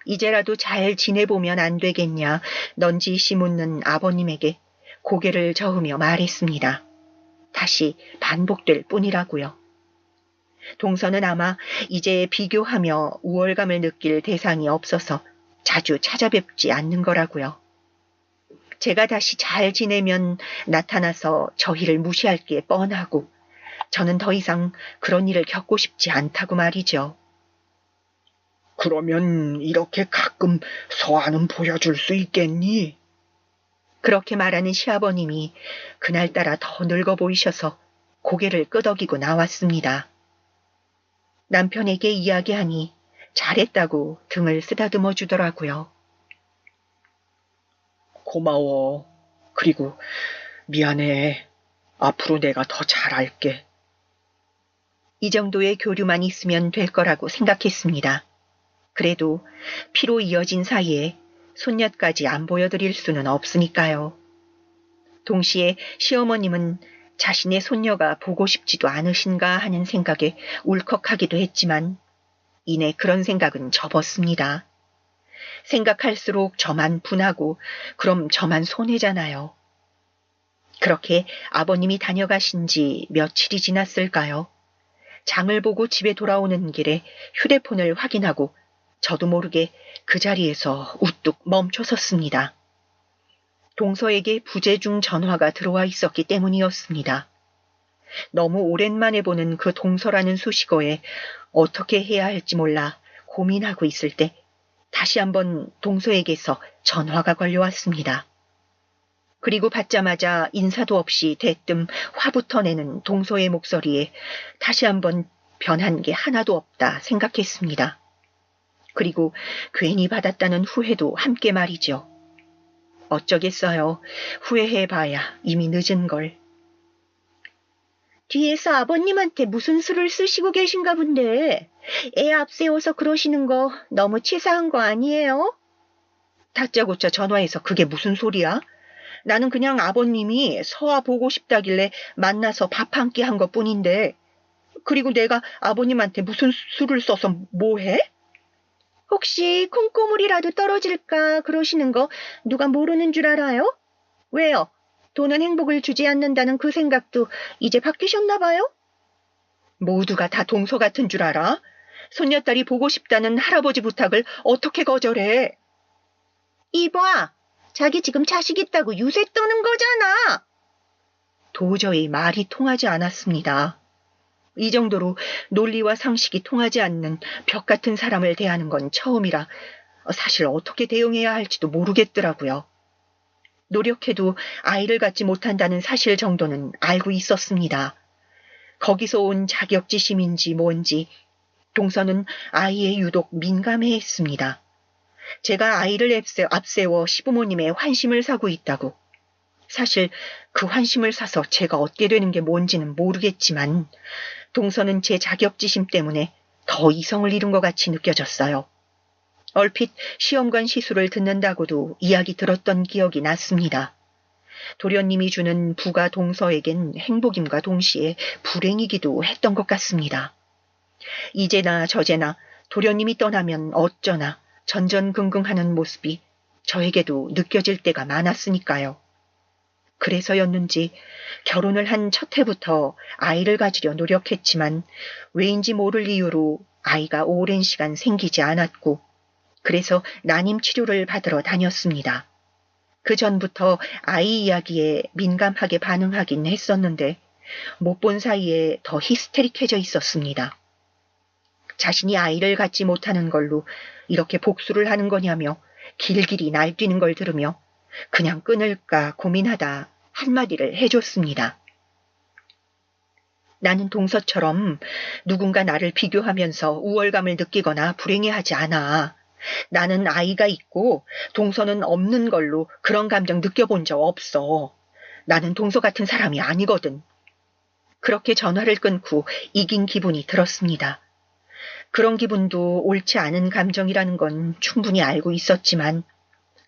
[SPEAKER 1] 이제라도 잘 지내보면 안 되겠냐 넌지시 묻는 아버님에게 고개를 저으며 말했습니다. 다시 반복될 뿐이라고요. 동서는 아마 이제 비교하며 우월감을 느낄 대상이 없어서 자주 찾아뵙지 않는 거라고요. 제가 다시 잘 지내면 나타나서 저희를 무시할 게 뻔하고 저는 더 이상 그런 일을 겪고 싶지 않다고 말이죠.
[SPEAKER 2] 그러면 이렇게 가끔 서아는 보여줄 수 있겠니?
[SPEAKER 1] 그렇게 말하는 시아버님이 그날따라 더 늙어 보이셔서 고개를 끄덕이고 나왔습니다. 남편에게 이야기하니 잘했다고 등을 쓰다듬어 주더라고요.
[SPEAKER 2] 고마워. 그리고 미안해. 앞으로 내가 더 잘할게.
[SPEAKER 1] 이 정도의 교류만 있으면 될 거라고 생각했습니다. 그래도 피로 이어진 사이에 손녀까지 안 보여드릴 수는 없으니까요. 동시에 시어머님은 자신의 손녀가 보고 싶지도 않으신가 하는 생각에 울컥하기도 했지만 이내 그런 생각은 접었습니다. 생각할수록 저만 분하고 그럼 저만 손해잖아요. 그렇게 아버님이 다녀가신 지 며칠이 지났을까요? 장을 보고 집에 돌아오는 길에 휴대폰을 확인하고 저도 모르게 그 자리에서 우뚝 멈춰섰습니다. 동서에게 부재중 전화가 들어와 있었기 때문이었습니다. 너무 오랜만에 보는 그 동서라는 수식어에 어떻게 해야 할지 몰라 고민하고 있을 때 다시 한번 동서에게서 전화가 걸려왔습니다. 그리고 받자마자 인사도 없이 대뜸 화부터 내는 동서의 목소리에 다시 한번 변한 게 하나도 없다 생각했습니다. 그리고 괜히 받았다는 후회도 함께 말이죠. 어쩌겠어요. 후회해봐야 이미 늦은 걸.
[SPEAKER 3] 뒤에서 아버님한테 무슨 수를 쓰시고 계신가 본데 애 앞세워서 그러시는 거 너무 치사한 거 아니에요?
[SPEAKER 1] 다짜고짜 전화해서 그게 무슨 소리야? 나는 그냥 아버님이 서아 보고 싶다길래 만나서 밥 한 끼 한 것뿐인데 그리고 내가 아버님한테 무슨 수를 써서 뭐해?
[SPEAKER 3] 혹시 콩고물이라도 떨어질까 그러시는 거 누가 모르는 줄 알아요? 왜요? 돈은 행복을 주지 않는다는 그 생각도 이제 바뀌셨나 봐요?
[SPEAKER 1] 모두가 다 동서 같은 줄 알아? 손녀딸이 보고 싶다는 할아버지 부탁을 어떻게 거절해?
[SPEAKER 3] 이봐, 자기 지금 자식 있다고 유세 떠는 거잖아.
[SPEAKER 1] 도저히 말이 통하지 않았습니다. 이 정도로 논리와 상식이 통하지 않는 벽 같은 사람을 대하는 건 처음이라 사실 어떻게 대응해야 할지도 모르겠더라고요. 노력해도 아이를 갖지 못한다는 사실 정도는 알고 있었습니다. 거기서 온 자격지심인지 뭔지 동서는 아이에 유독 민감해했습니다. 제가 아이를 앞세워 시부모님의 환심을 사고 있다고. 사실 그 환심을 사서 제가 얻게 되는 게 뭔지는 모르겠지만 동서는 제 자격지심 때문에 더 이성을 잃은 것 같이 느껴졌어요. 얼핏 시험관 시술을 듣는다고도 이야기 들었던 기억이 났습니다. 도련님이 주는 부가 동서에겐 행복임과 동시에 불행이기도 했던 것 같습니다. 이제나 저제나 도련님이 떠나면 어쩌나 전전긍긍하는 모습이 저에게도 느껴질 때가 많았으니까요. 그래서였는지 결혼을 한 첫 해부터 아이를 가지려 노력했지만 왜인지 모를 이유로 아이가 오랜 시간 생기지 않았고 그래서 난임 치료를 받으러 다녔습니다. 그 전부터 아이 이야기에 민감하게 반응하긴 했었는데 못 본 사이에 더 히스테릭해져 있었습니다. 자신이 아이를 갖지 못하는 걸로 이렇게 복수를 하는 거냐며 길길이 날뛰는 걸 들으며 그냥 끊을까 고민하다 한마디를 해줬습니다. 나는 동서처럼 누군가 나를 비교하면서 우월감을 느끼거나 불행해하지 않아. 나는 아이가 있고 동서는 없는 걸로 그런 감정 느껴본 적 없어. 나는 동서 같은 사람이 아니거든. 그렇게 전화를 끊고 이긴 기분이 들었습니다. 그런 기분도 옳지 않은 감정이라는 건 충분히 알고 있었지만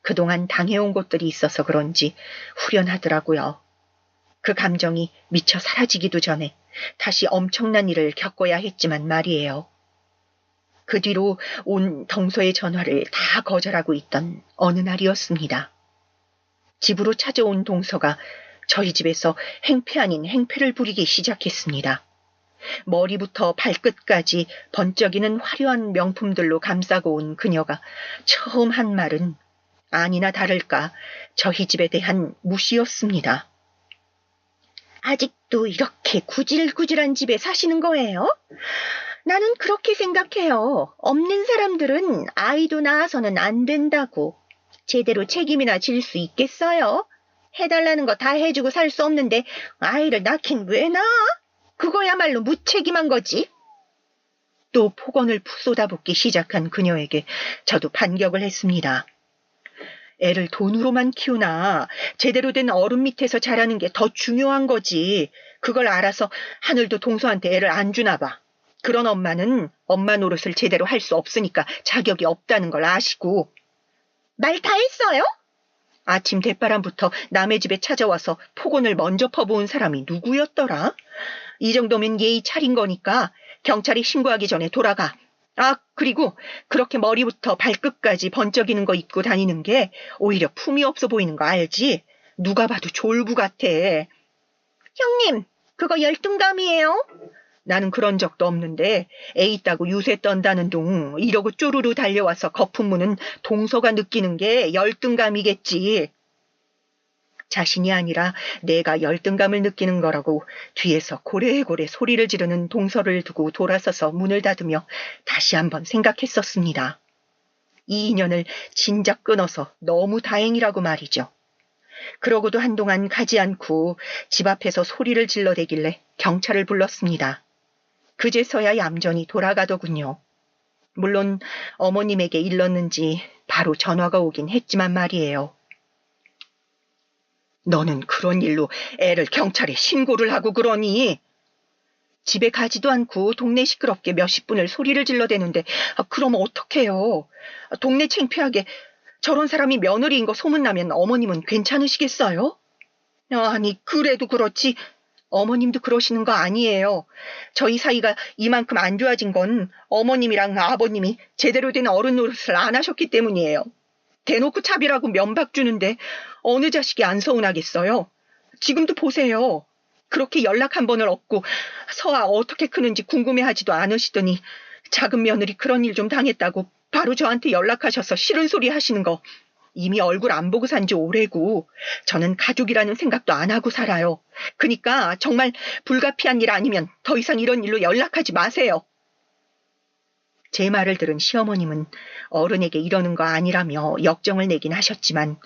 [SPEAKER 1] 그동안 당해온 것들이 있어서 그런지 후련하더라고요. 그 감정이 미처 사라지기도 전에 다시 엄청난 일을 겪어야 했지만 말이에요. 그 뒤로 온 동서의 전화를 다 거절하고 있던 어느 날이었습니다. 집으로 찾아온 동서가 저희 집에서 행패 아닌 행패를 부리기 시작했습니다. 머리부터 발끝까지 번쩍이는 화려한 명품들로 감싸고 온 그녀가 처음 한 말은 아니나 다를까 저희 집에 대한 무시였습니다.
[SPEAKER 3] 아직도 이렇게 구질구질한 집에 사시는 거예요? 나는 그렇게 생각해요. 없는 사람들은 아이도 낳아서는 안 된다고. 제대로 책임이나 질 수 있겠어요? 해달라는 거 다 해주고 살 수 없는데 아이를 낳긴 왜 낳아? 그거야말로 무책임한 거지.
[SPEAKER 1] 또 폭언을 쏟아붓기 시작한 그녀에게 저도 반격을 했습니다. 애를 돈으로만 키우나 제대로 된 어른 밑에서 자라는 게 더 중요한 거지. 그걸 알아서 하늘도 동서한테 애를 안 주나 봐. 그런 엄마는 엄마 노릇을 제대로 할 수 없으니까 자격이 없다는 걸 아시고.
[SPEAKER 3] 말 다 했어요?
[SPEAKER 1] 아침 대바람부터 남의 집에 찾아와서 폭언을 먼저 퍼부은 사람이 누구였더라? 이 정도면 예의 차린 거니까 경찰이 신고하기 전에 돌아가. 아, 그리고 그렇게 머리부터 발끝까지 번쩍이는 거 입고 다니는 게 오히려 품이 없어 보이는 거 알지? 누가 봐도 졸부 같아.
[SPEAKER 3] 형님, 그거 열등감이에요.
[SPEAKER 2] 나는 그런 적도 없는데 애 있다고 유세 떤다는 둥 이러고 쪼르르 달려와서 거품 무는 동서가 느끼는 게 열등감이겠지. 자신이 아니라 내가 열등감을 느끼는 거라고 뒤에서 고래고래 소리를 지르는 동서를 두고 돌아서서 문을 닫으며 다시 한번 생각했었습니다. 이 인연을 진작 끊어서 너무 다행이라고 말이죠. 그러고도 한동안 가지 않고 집 앞에서 소리를 질러대길래 경찰을 불렀습니다. 그제서야 얌전히 돌아가더군요. 물론 어머님에게 일렀는지 바로 전화가 오긴 했지만 말이에요. 너는 그런 일로 애를 경찰에 신고를 하고 그러니? 집에 가지도 않고 동네 시끄럽게 몇십 분을 소리를 질러대는데 그럼 어떡해요? 동네 창피하게 저런 사람이 며느리인 거 소문나면 어머님은 괜찮으시겠어요? 아니 그래도 그렇지 어머님도 그러시는 거 아니에요. 저희 사이가 이만큼 안 좋아진 건 어머님이랑 아버님이 제대로 된 어른 노릇을 안 하셨기 때문이에요. 대놓고 차비라고 면박 주는데 어느 자식이 안 서운하겠어요? 지금도 보세요. 그렇게 연락 한 번을 얻고 서아 어떻게 크는지 궁금해하지도 않으시더니 작은 며느리 그런 일 좀 당했다고 바로 저한테 연락하셔서 싫은 소리 하시는 거 이미 얼굴 안 보고 산 지 오래고 저는 가족이라는 생각도 안 하고 살아요. 그러니까 정말 불가피한 일 아니면 더 이상 이런 일로 연락하지 마세요. 제 말을 들은 시어머님은 어른에게 이러는 거 아니라며 역정을 내긴 하셨지만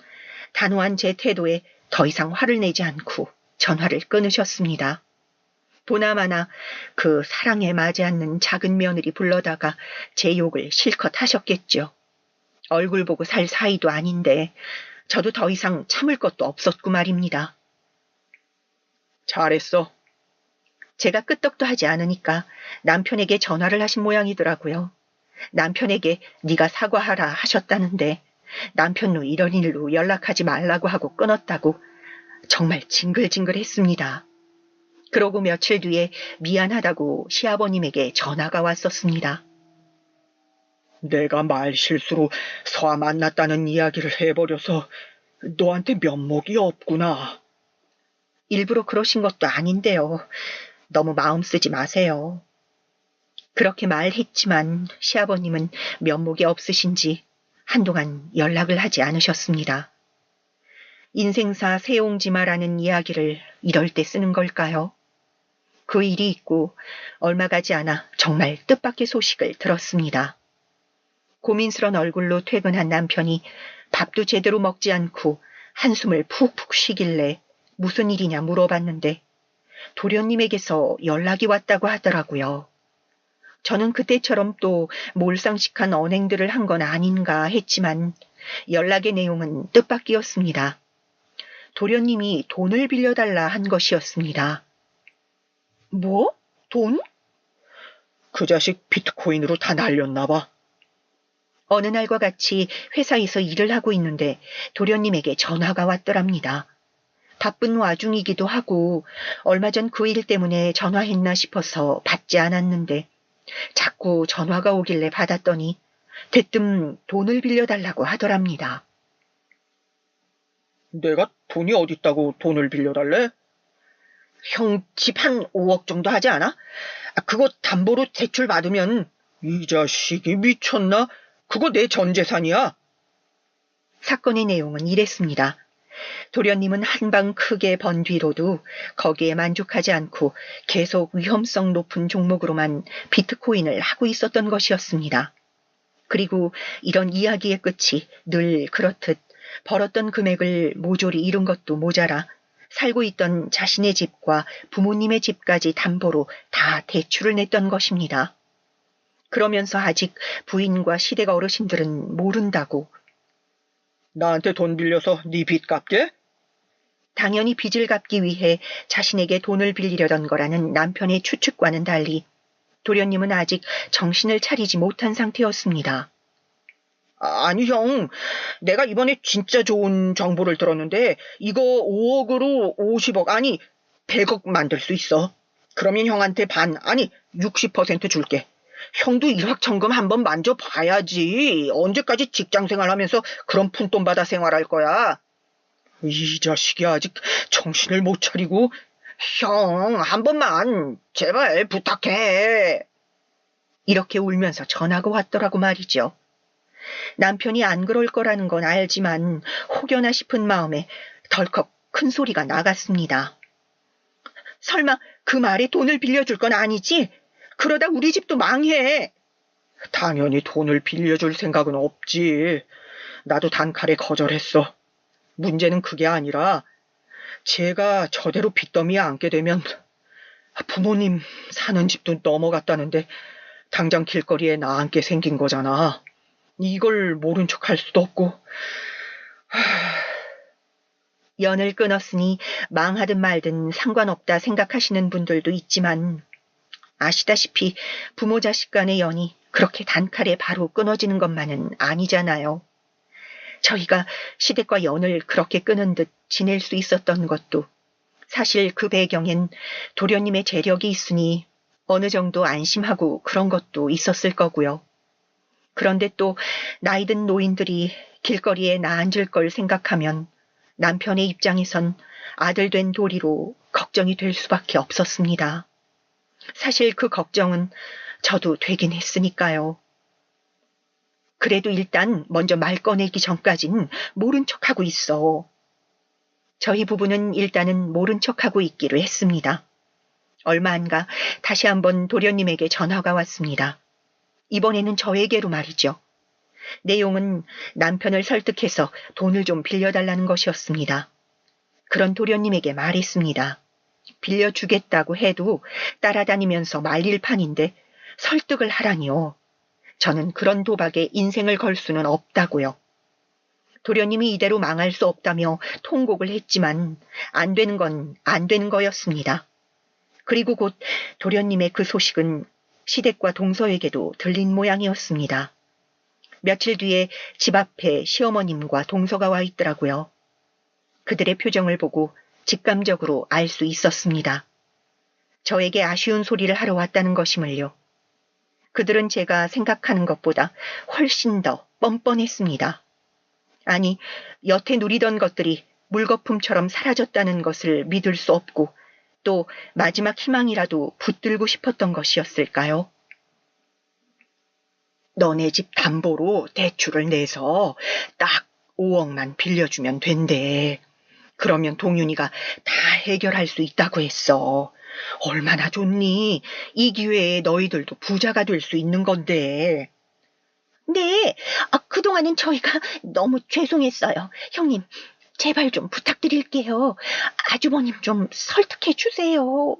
[SPEAKER 2] 단호한 제 태도에 더 이상 화를 내지 않고 전화를 끊으셨습니다. 보나마나 그 사랑에 맞지 않는 작은 며느리 불러다가 제 욕을 실컷 하셨겠죠. 얼굴 보고 살 사이도 아닌데 저도 더 이상 참을 것도 없었고 말입니다. 잘했어. 제가 끄떡도 하지 않으니까 남편에게 전화를 하신 모양이더라고요. 남편에게 네가 사과하라 하셨다는데 남편도 이런 일로 연락하지 말라고 하고 끊었다고 정말 징글징글했습니다. 그러고 며칠 뒤에 미안하다고 시아버님에게 전화가 왔었습니다. 내가 말실수로 서아 만났다는 이야기를 해버려서 너한테 면목이 없구나. 일부러 그러신 것도 아닌데요. 너무 마음 쓰지 마세요. 그렇게 말했지만 시아버님은 면목이 없으신지 한동안 연락을 하지 않으셨습니다. 인생사 세옹지마라는 이야기를 이럴 때 쓰는 걸까요? 그 일이 있고 얼마 가지 않아 정말 뜻밖의 소식을 들었습니다. 고민스런 얼굴로 퇴근한 남편이 밥도 제대로 먹지 않고 한숨을 푹푹 쉬길래 무슨 일이냐 물어봤는데 도련님에게서 연락이 왔다고 하더라고요. 저는 그때처럼 또 몰상식한 언행들을 한 건 아닌가 했지만 연락의 내용은 뜻밖이었습니다. 도련님이 돈을 빌려달라 한 것이었습니다. 뭐? 돈? 그 자식 비트코인으로 다 날렸나 봐. 어느 날과 같이 회사에서 일을 하고 있는데 도련님에게 전화가 왔더랍니다. 바쁜 와중이기도 하고 얼마 전 그 일 때문에 전화했나 싶어서 받지 않았는데 자꾸 전화가 오길래 받았더니 대뜸 돈을 빌려달라고 하더랍니다. 내가 돈이 어딨다고 돈을 빌려달래? 형 집 한 5억 정도 하지 않아? 그거 담보로 대출 받으면 이 자식이 미쳤나? 그거 내 전 재산이야. 사건의 내용은 이랬습니다. 도련님은 한 방 크게 번 뒤로도 거기에 만족하지 않고 계속 위험성 높은 종목으로만 비트코인을 하고 있었던 것이었습니다. 그리고 이런 이야기의 끝이 늘 그렇듯 벌었던 금액을 모조리 잃은 것도 모자라 살고 있던 자신의 집과 부모님의 집까지 담보로 다 대출을 냈던 것입니다. 그러면서 아직 부인과 시댁 어르신들은 모른다고. 나한테 돈 빌려서 네 빚 갚게? 당연히 빚을 갚기 위해 자신에게 돈을 빌리려던 거라는 남편의 추측과는 달리 도련님은 아직 정신을 차리지 못한 상태였습니다. 아니 형, 내가 이번에 진짜 좋은 정보를 들었는데 이거 5억으로 50억 아니 100억 만들 수 있어. 그러면 형한테 반 아니 60% 줄게. 형도 일확천금 한번 만져봐야지. 언제까지 직장생활하면서 그런 푼돈 받아 생활할 거야. 이 자식이 아직 정신을 못 차리고 형, 한 번만 제발 부탁해.
[SPEAKER 1] 이렇게 울면서 전화가 왔더라고 말이죠. 남편이 안 그럴 거라는 건 알지만 혹여나 싶은 마음에 덜컥 큰 소리가 나갔습니다. 설마 그 말에 돈을 빌려줄 건 아니지? 그러다 우리 집도 망해.
[SPEAKER 2] 당연히 돈을 빌려줄 생각은 없지. 나도 단칼에 거절했어. 문제는 그게 아니라 제가 저대로 빚더미에 앉게 되면 부모님 사는 집도 넘어갔다는데 당장 길거리에 나 앉게 생긴 거잖아. 이걸 모른 척 할 수도 없고.
[SPEAKER 1] 연을 끊었으니 망하든 말든 상관없다 생각하시는 분들도 있지만 아시다시피 부모 자식 간의 연이 그렇게 단칼에 바로 끊어지는 것만은 아니잖아요. 저희가 시댁과 연을 그렇게 끊은 듯 지낼 수 있었던 것도 사실 그 배경엔 도련님의 재력이 있으니 어느 정도 안심하고 그런 것도 있었을 거고요. 그런데 또 나이든 노인들이 길거리에 나 앉을 걸 생각하면 남편의 입장에선 아들 된 도리로 걱정이 될 수밖에 없었습니다. 사실 그 걱정은 저도 되긴 했으니까요. 그래도 일단 먼저 말 꺼내기 전까진 모른 척하고 있어. 저희 부부는 일단은 모른 척하고 있기로 했습니다. 얼마 안 가 다시 한번 도련님에게 전화가 왔습니다. 이번에는 저에게로 말이죠. 내용은 남편을 설득해서 돈을 좀 빌려달라는 것이었습니다. 그런 도련님에게 말했습니다. 빌려주겠다고 해도 따라다니면서 말릴 판인데 설득을 하라니요. 저는 그런 도박에 인생을 걸 수는 없다고요. 도련님이 이대로 망할 수 없다며 통곡을 했지만 안 되는 건 안 되는 거였습니다. 그리고 곧 도련님의 그 소식은 시댁과 동서에게도 들린 모양이었습니다. 며칠 뒤에 집 앞에 시어머님과 동서가 와 있더라고요. 그들의 표정을 보고 직감적으로 알 수 있었습니다. 저에게 아쉬운 소리를 하러 왔다는 것임을요. 그들은 제가 생각하는 것보다 훨씬 더 뻔뻔했습니다. 아니, 여태 누리던 것들이 물거품처럼 사라졌다는 것을 믿을 수 없고 또 마지막 희망이라도 붙들고 싶었던 것이었을까요? 너네 집 담보로 대출을 내서 딱 5억만 빌려주면 된대. 그러면 동윤이가 다 해결할 수 있다고 했어. 얼마나 좋니? 이 기회에 너희들도 부자가 될 수 있는 건데.
[SPEAKER 3] 네, 그동안은 저희가 너무 죄송했어요. 형님, 제발 좀 부탁드릴게요. 아주버님 좀 설득해 주세요.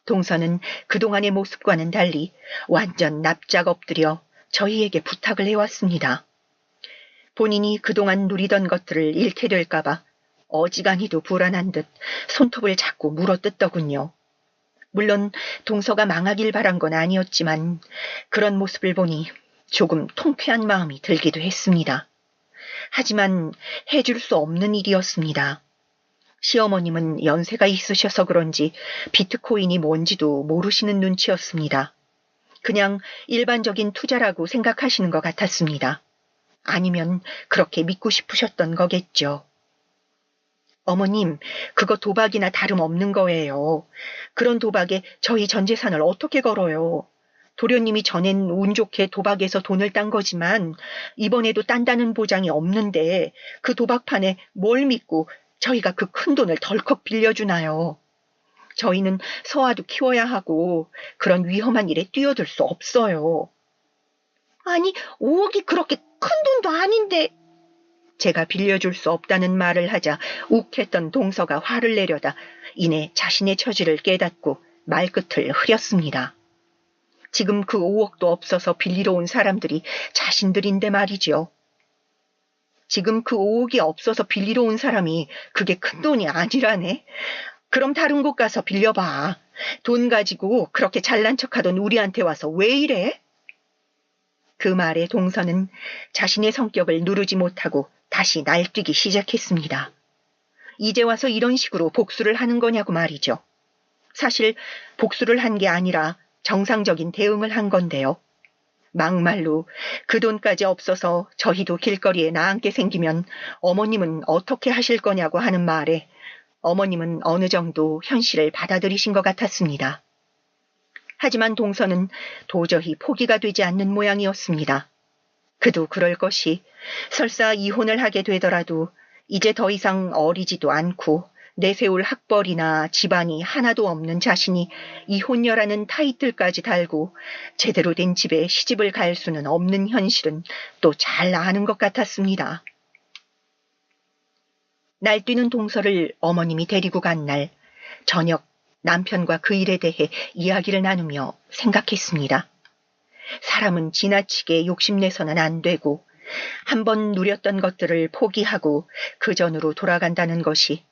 [SPEAKER 1] 동서는 그동안의 모습과는 달리 완전 납작 엎드려 저희에게 부탁을 해왔습니다. 본인이 그동안 누리던 것들을 잃게 될까봐 어지간히도 불안한 듯 손톱을 자꾸 물어뜯더군요. 물론 동서가 망하길 바란 건 아니었지만 그런 모습을 보니 조금 통쾌한 마음이 들기도 했습니다. 하지만 해줄 수 없는 일이었습니다. 시어머님은 연세가 있으셔서 그런지 비트코인이 뭔지도 모르시는 눈치였습니다. 그냥 일반적인 투자라고 생각하시는 것 같았습니다. 아니면 그렇게 믿고 싶으셨던 거겠죠. 어머님, 그거 도박이나 다름없는 거예요. 그런 도박에 저희 전 재산을 어떻게 걸어요? 도련님이 전엔 운 좋게 도박에서 돈을 딴 거지만 이번에도 딴다는 보장이 없는데 그 도박판에 뭘 믿고 저희가 그 큰 돈을 덜컥 빌려주나요? 저희는 서아도 키워야 하고 그런 위험한 일에 뛰어들 수 없어요.
[SPEAKER 3] 아니, 5억이 그렇게 큰 돈도 아닌데.
[SPEAKER 1] 제가 빌려줄 수 없다는 말을 하자 욱했던 동서가 화를 내려다 이내 자신의 처지를 깨닫고 말끝을 흐렸습니다. 지금 그 5억도 없어서 빌리러 온 사람들이 자신들인데 말이죠. 지금 그 5억이 없어서 빌리러 온 사람이 그게 큰 돈이 아니라네. 그럼 다른 곳 가서 빌려봐. 돈 가지고 그렇게 잘난 척하던 우리한테 와서 왜 이래? 그 말에 동서는 자신의 성격을 누르지 못하고 다시 날뛰기 시작했습니다. 이제 와서 이런 식으로 복수를 하는 거냐고 말이죠. 사실 복수를 한 게 아니라 정상적인 대응을 한 건데요. 막말로 그 돈까지 없어서 저희도 길거리에 나앉게 생기면 어머님은 어떻게 하실 거냐고 하는 말에 어머님은 어느 정도 현실을 받아들이신 것 같았습니다. 하지만 동서는 도저히 포기가 되지 않는 모양이었습니다. 그도 그럴 것이 설사 이혼을 하게 되더라도 이제 더 이상 어리지도 않고 내세울 학벌이나 집안이 하나도 없는 자신이 이혼녀라는 타이틀까지 달고 제대로 된 집에 시집을 갈 수는 없는 현실은 또 잘 아는 것 같았습니다. 날뛰는 동서를 어머님이 데리고 간 날 저녁 남편과 그 일에 대해 이야기를 나누며 생각했습니다. 사람은 지나치게 욕심내서는 안 되고 한번 누렸던 것들을 포기하고 그 전으로 돌아간다는 것이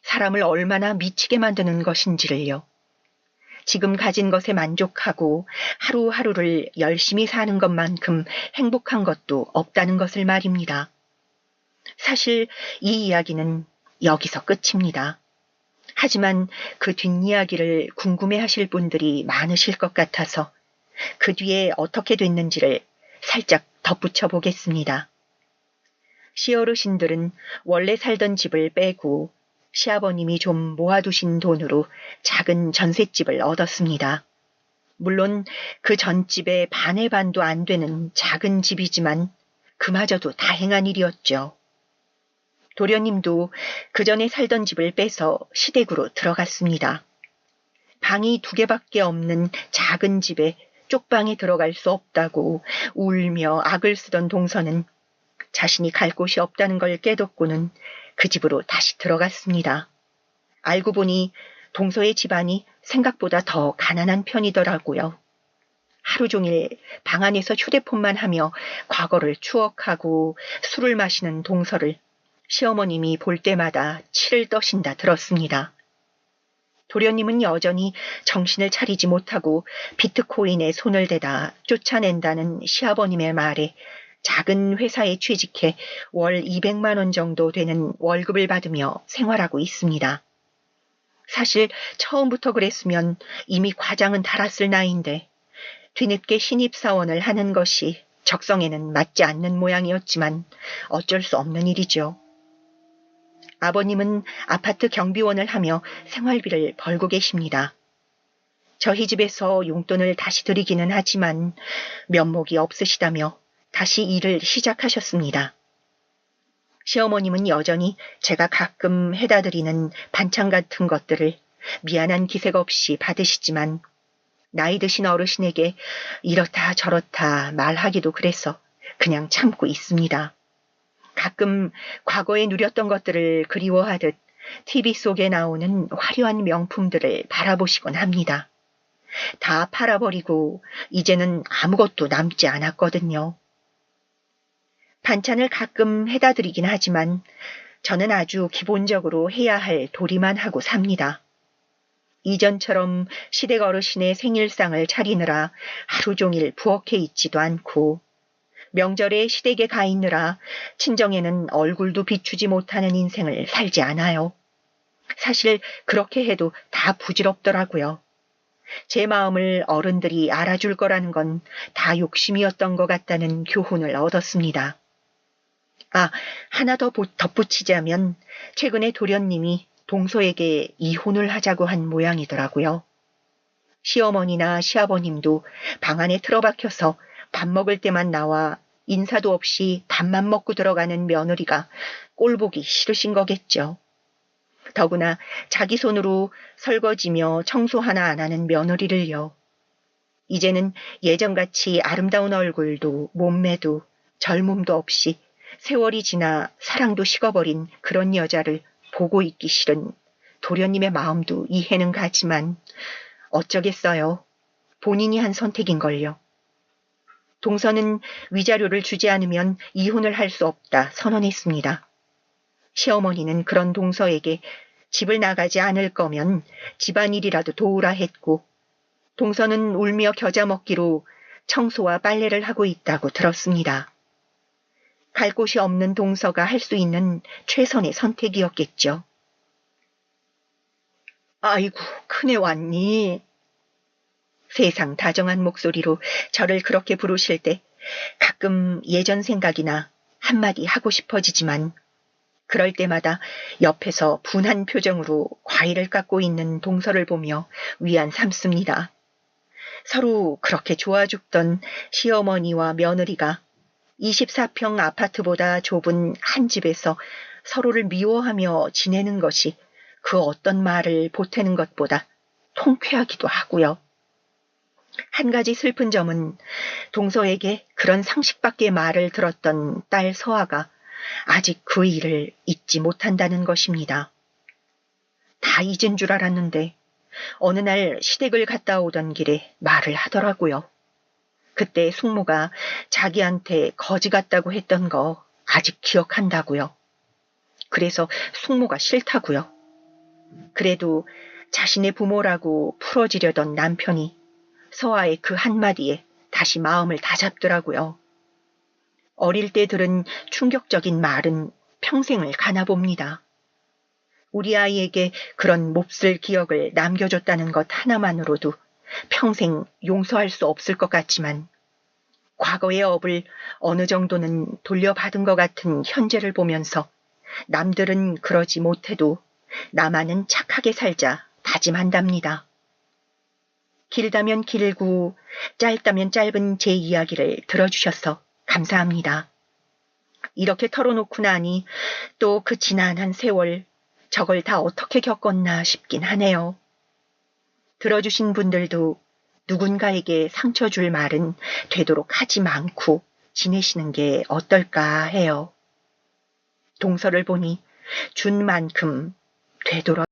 [SPEAKER 1] 사람을 얼마나 미치게 만드는 것인지를요. 지금 가진 것에 만족하고 하루하루를 열심히 사는 것만큼 행복한 것도 없다는 것을 말입니다. 사실 이 이야기는 여기서 끝입니다. 하지만 그 뒷이야기를 궁금해하실 분들이 많으실 것 같아서 그 뒤에 어떻게 됐는지를 살짝 덧붙여 보겠습니다. 시어르신들은 원래 살던 집을 빼고 시아버님이 좀 모아두신 돈으로 작은 전셋집을 얻었습니다. 물론 그 전집의 반의 반도 안 되는 작은 집이지만 그마저도 다행한 일이었죠. 도련님도 그 전에 살던 집을 빼서 시댁으로 들어갔습니다. 방이 2개밖에 없는 작은 집에 쪽방에 들어갈 수 없다고 울며 악을 쓰던 동서는 자신이 갈 곳이 없다는 걸 깨닫고는 그 집으로 다시 들어갔습니다. 알고 보니 동서의 집안이 생각보다 더 가난한 편이더라고요. 하루 종일 방 안에서 휴대폰만 하며 과거를 추억하고 술을 마시는 동서를 시어머님이 볼 때마다 치를 떠신다 들었습니다. 도련님은 여전히 정신을 차리지 못하고 비트코인에 손을 대다 쫓아낸다는 시아버님의 말에 작은 회사에 취직해 월 200만 원 정도 되는 월급을 받으며 생활하고 있습니다. 사실 처음부터 그랬으면 이미 과장은 달았을 나이인데 뒤늦게 신입사원을 하는 것이 적성에는 맞지 않는 모양이었지만 어쩔 수 없는 일이죠. 아버님은 아파트 경비원을 하며 생활비를 벌고 계십니다. 저희 집에서 용돈을 다시 드리기는 하지만 면목이 없으시다며 다시 일을 시작하셨습니다. 시어머님은 여전히 제가 가끔 해다 드리는 반찬 같은 것들을 미안한 기색 없이 받으시지만 나이 드신 어르신에게 이렇다 저렇다 말하기도 그래서 그냥 참고 있습니다. 가끔 과거에 누렸던 것들을 그리워하듯 TV 속에 나오는 화려한 명품들을 바라보시곤 합니다. 다 팔아버리고 이제는 아무것도 남지 않았거든요. 반찬을 가끔 해다 드리긴 하지만 저는 아주 기본적으로 해야 할 도리만 하고 삽니다. 이전처럼 시댁 어르신의 생일상을 차리느라 하루 종일 부엌에 있지도 않고 명절에 시댁에 가 있느라 친정에는 얼굴도 비추지 못하는 인생을 살지 않아요. 사실 그렇게 해도 다 부질없더라고요. 제 마음을 어른들이 알아줄 거라는 건 다 욕심이었던 것 같다는 교훈을 얻었습니다. 하나 더 덧붙이자면 최근에 도련님이 동서에게 이혼을 하자고 한 모양이더라고요. 시어머니나 시아버님도 방 안에 틀어박혀서 밥 먹을 때만 나와 인사도 없이 밥만 먹고 들어가는 며느리가 꼴보기 싫으신 거겠죠. 더구나 자기 손으로 설거지며 청소 하나 안 하는 며느리를요. 이제는 예전같이 아름다운 얼굴도 몸매도 젊음도 없이 세월이 지나 사랑도 식어버린 그런 여자를 보고 있기 싫은 도련님의 마음도 이해는 가지만 어쩌겠어요. 본인이 한 선택인걸요. 동서는 위자료를 주지 않으면 이혼을 할 수 없다 선언했습니다. 시어머니는 그런 동서에게 집을 나가지 않을 거면 집안일이라도 도우라 했고 동서는 울며 겨자 먹기로 청소와 빨래를 하고 있다고 들었습니다. 갈 곳이 없는 동서가 할 수 있는 최선의 선택이었겠죠. 아이고, 큰애 왔니? 세상 다정한 목소리로 저를 그렇게 부르실 때 가끔 예전 생각이나 한마디 하고 싶어지지만 그럴 때마다 옆에서 분한 표정으로 과일을 깎고 있는 동서를 보며 위안 삼습니다. 서로 그렇게 좋아 죽던 시어머니와 며느리가 24평 아파트보다 좁은 한 집에서 서로를 미워하며 지내는 것이 그 어떤 말을 보태는 것보다 통쾌하기도 하고요. 한 가지 슬픈 점은 동서에게 그런 상식밖의 말을 들었던 딸 서아가 아직 그 일을 잊지 못한다는 것입니다. 다 잊은 줄 알았는데 어느 날 시댁을 갔다 오던 길에 말을 하더라고요. 그때 숙모가 자기한테 거지 같다고 했던 거 아직 기억한다고요. 그래서 숙모가 싫다고요. 그래도 자신의 부모라고 풀어지려던 남편이 서아의 그 한마디에 다시 마음을 다잡더라고요. 어릴 때 들은 충격적인 말은 평생을 가나 봅니다. 우리 아이에게 그런 몹쓸 기억을 남겨줬다는 것 하나만으로도 평생 용서할 수 없을 것 같지만 과거의 업을 어느 정도는 돌려받은 것 같은 현재를 보면서 남들은 그러지 못해도 나만은 착하게 살자 다짐한답니다. 길다면 길고 짧다면 짧은 제 이야기를 들어주셔서 감사합니다. 이렇게 털어놓고 나니 또 그 지난한 세월 저걸 다 어떻게 겪었나 싶긴 하네요. 들어주신 분들도 누군가에게 상처 줄 말은 되도록 하지 않고 지내시는 게 어떨까 해요. 동서를 보니 준 만큼 되돌아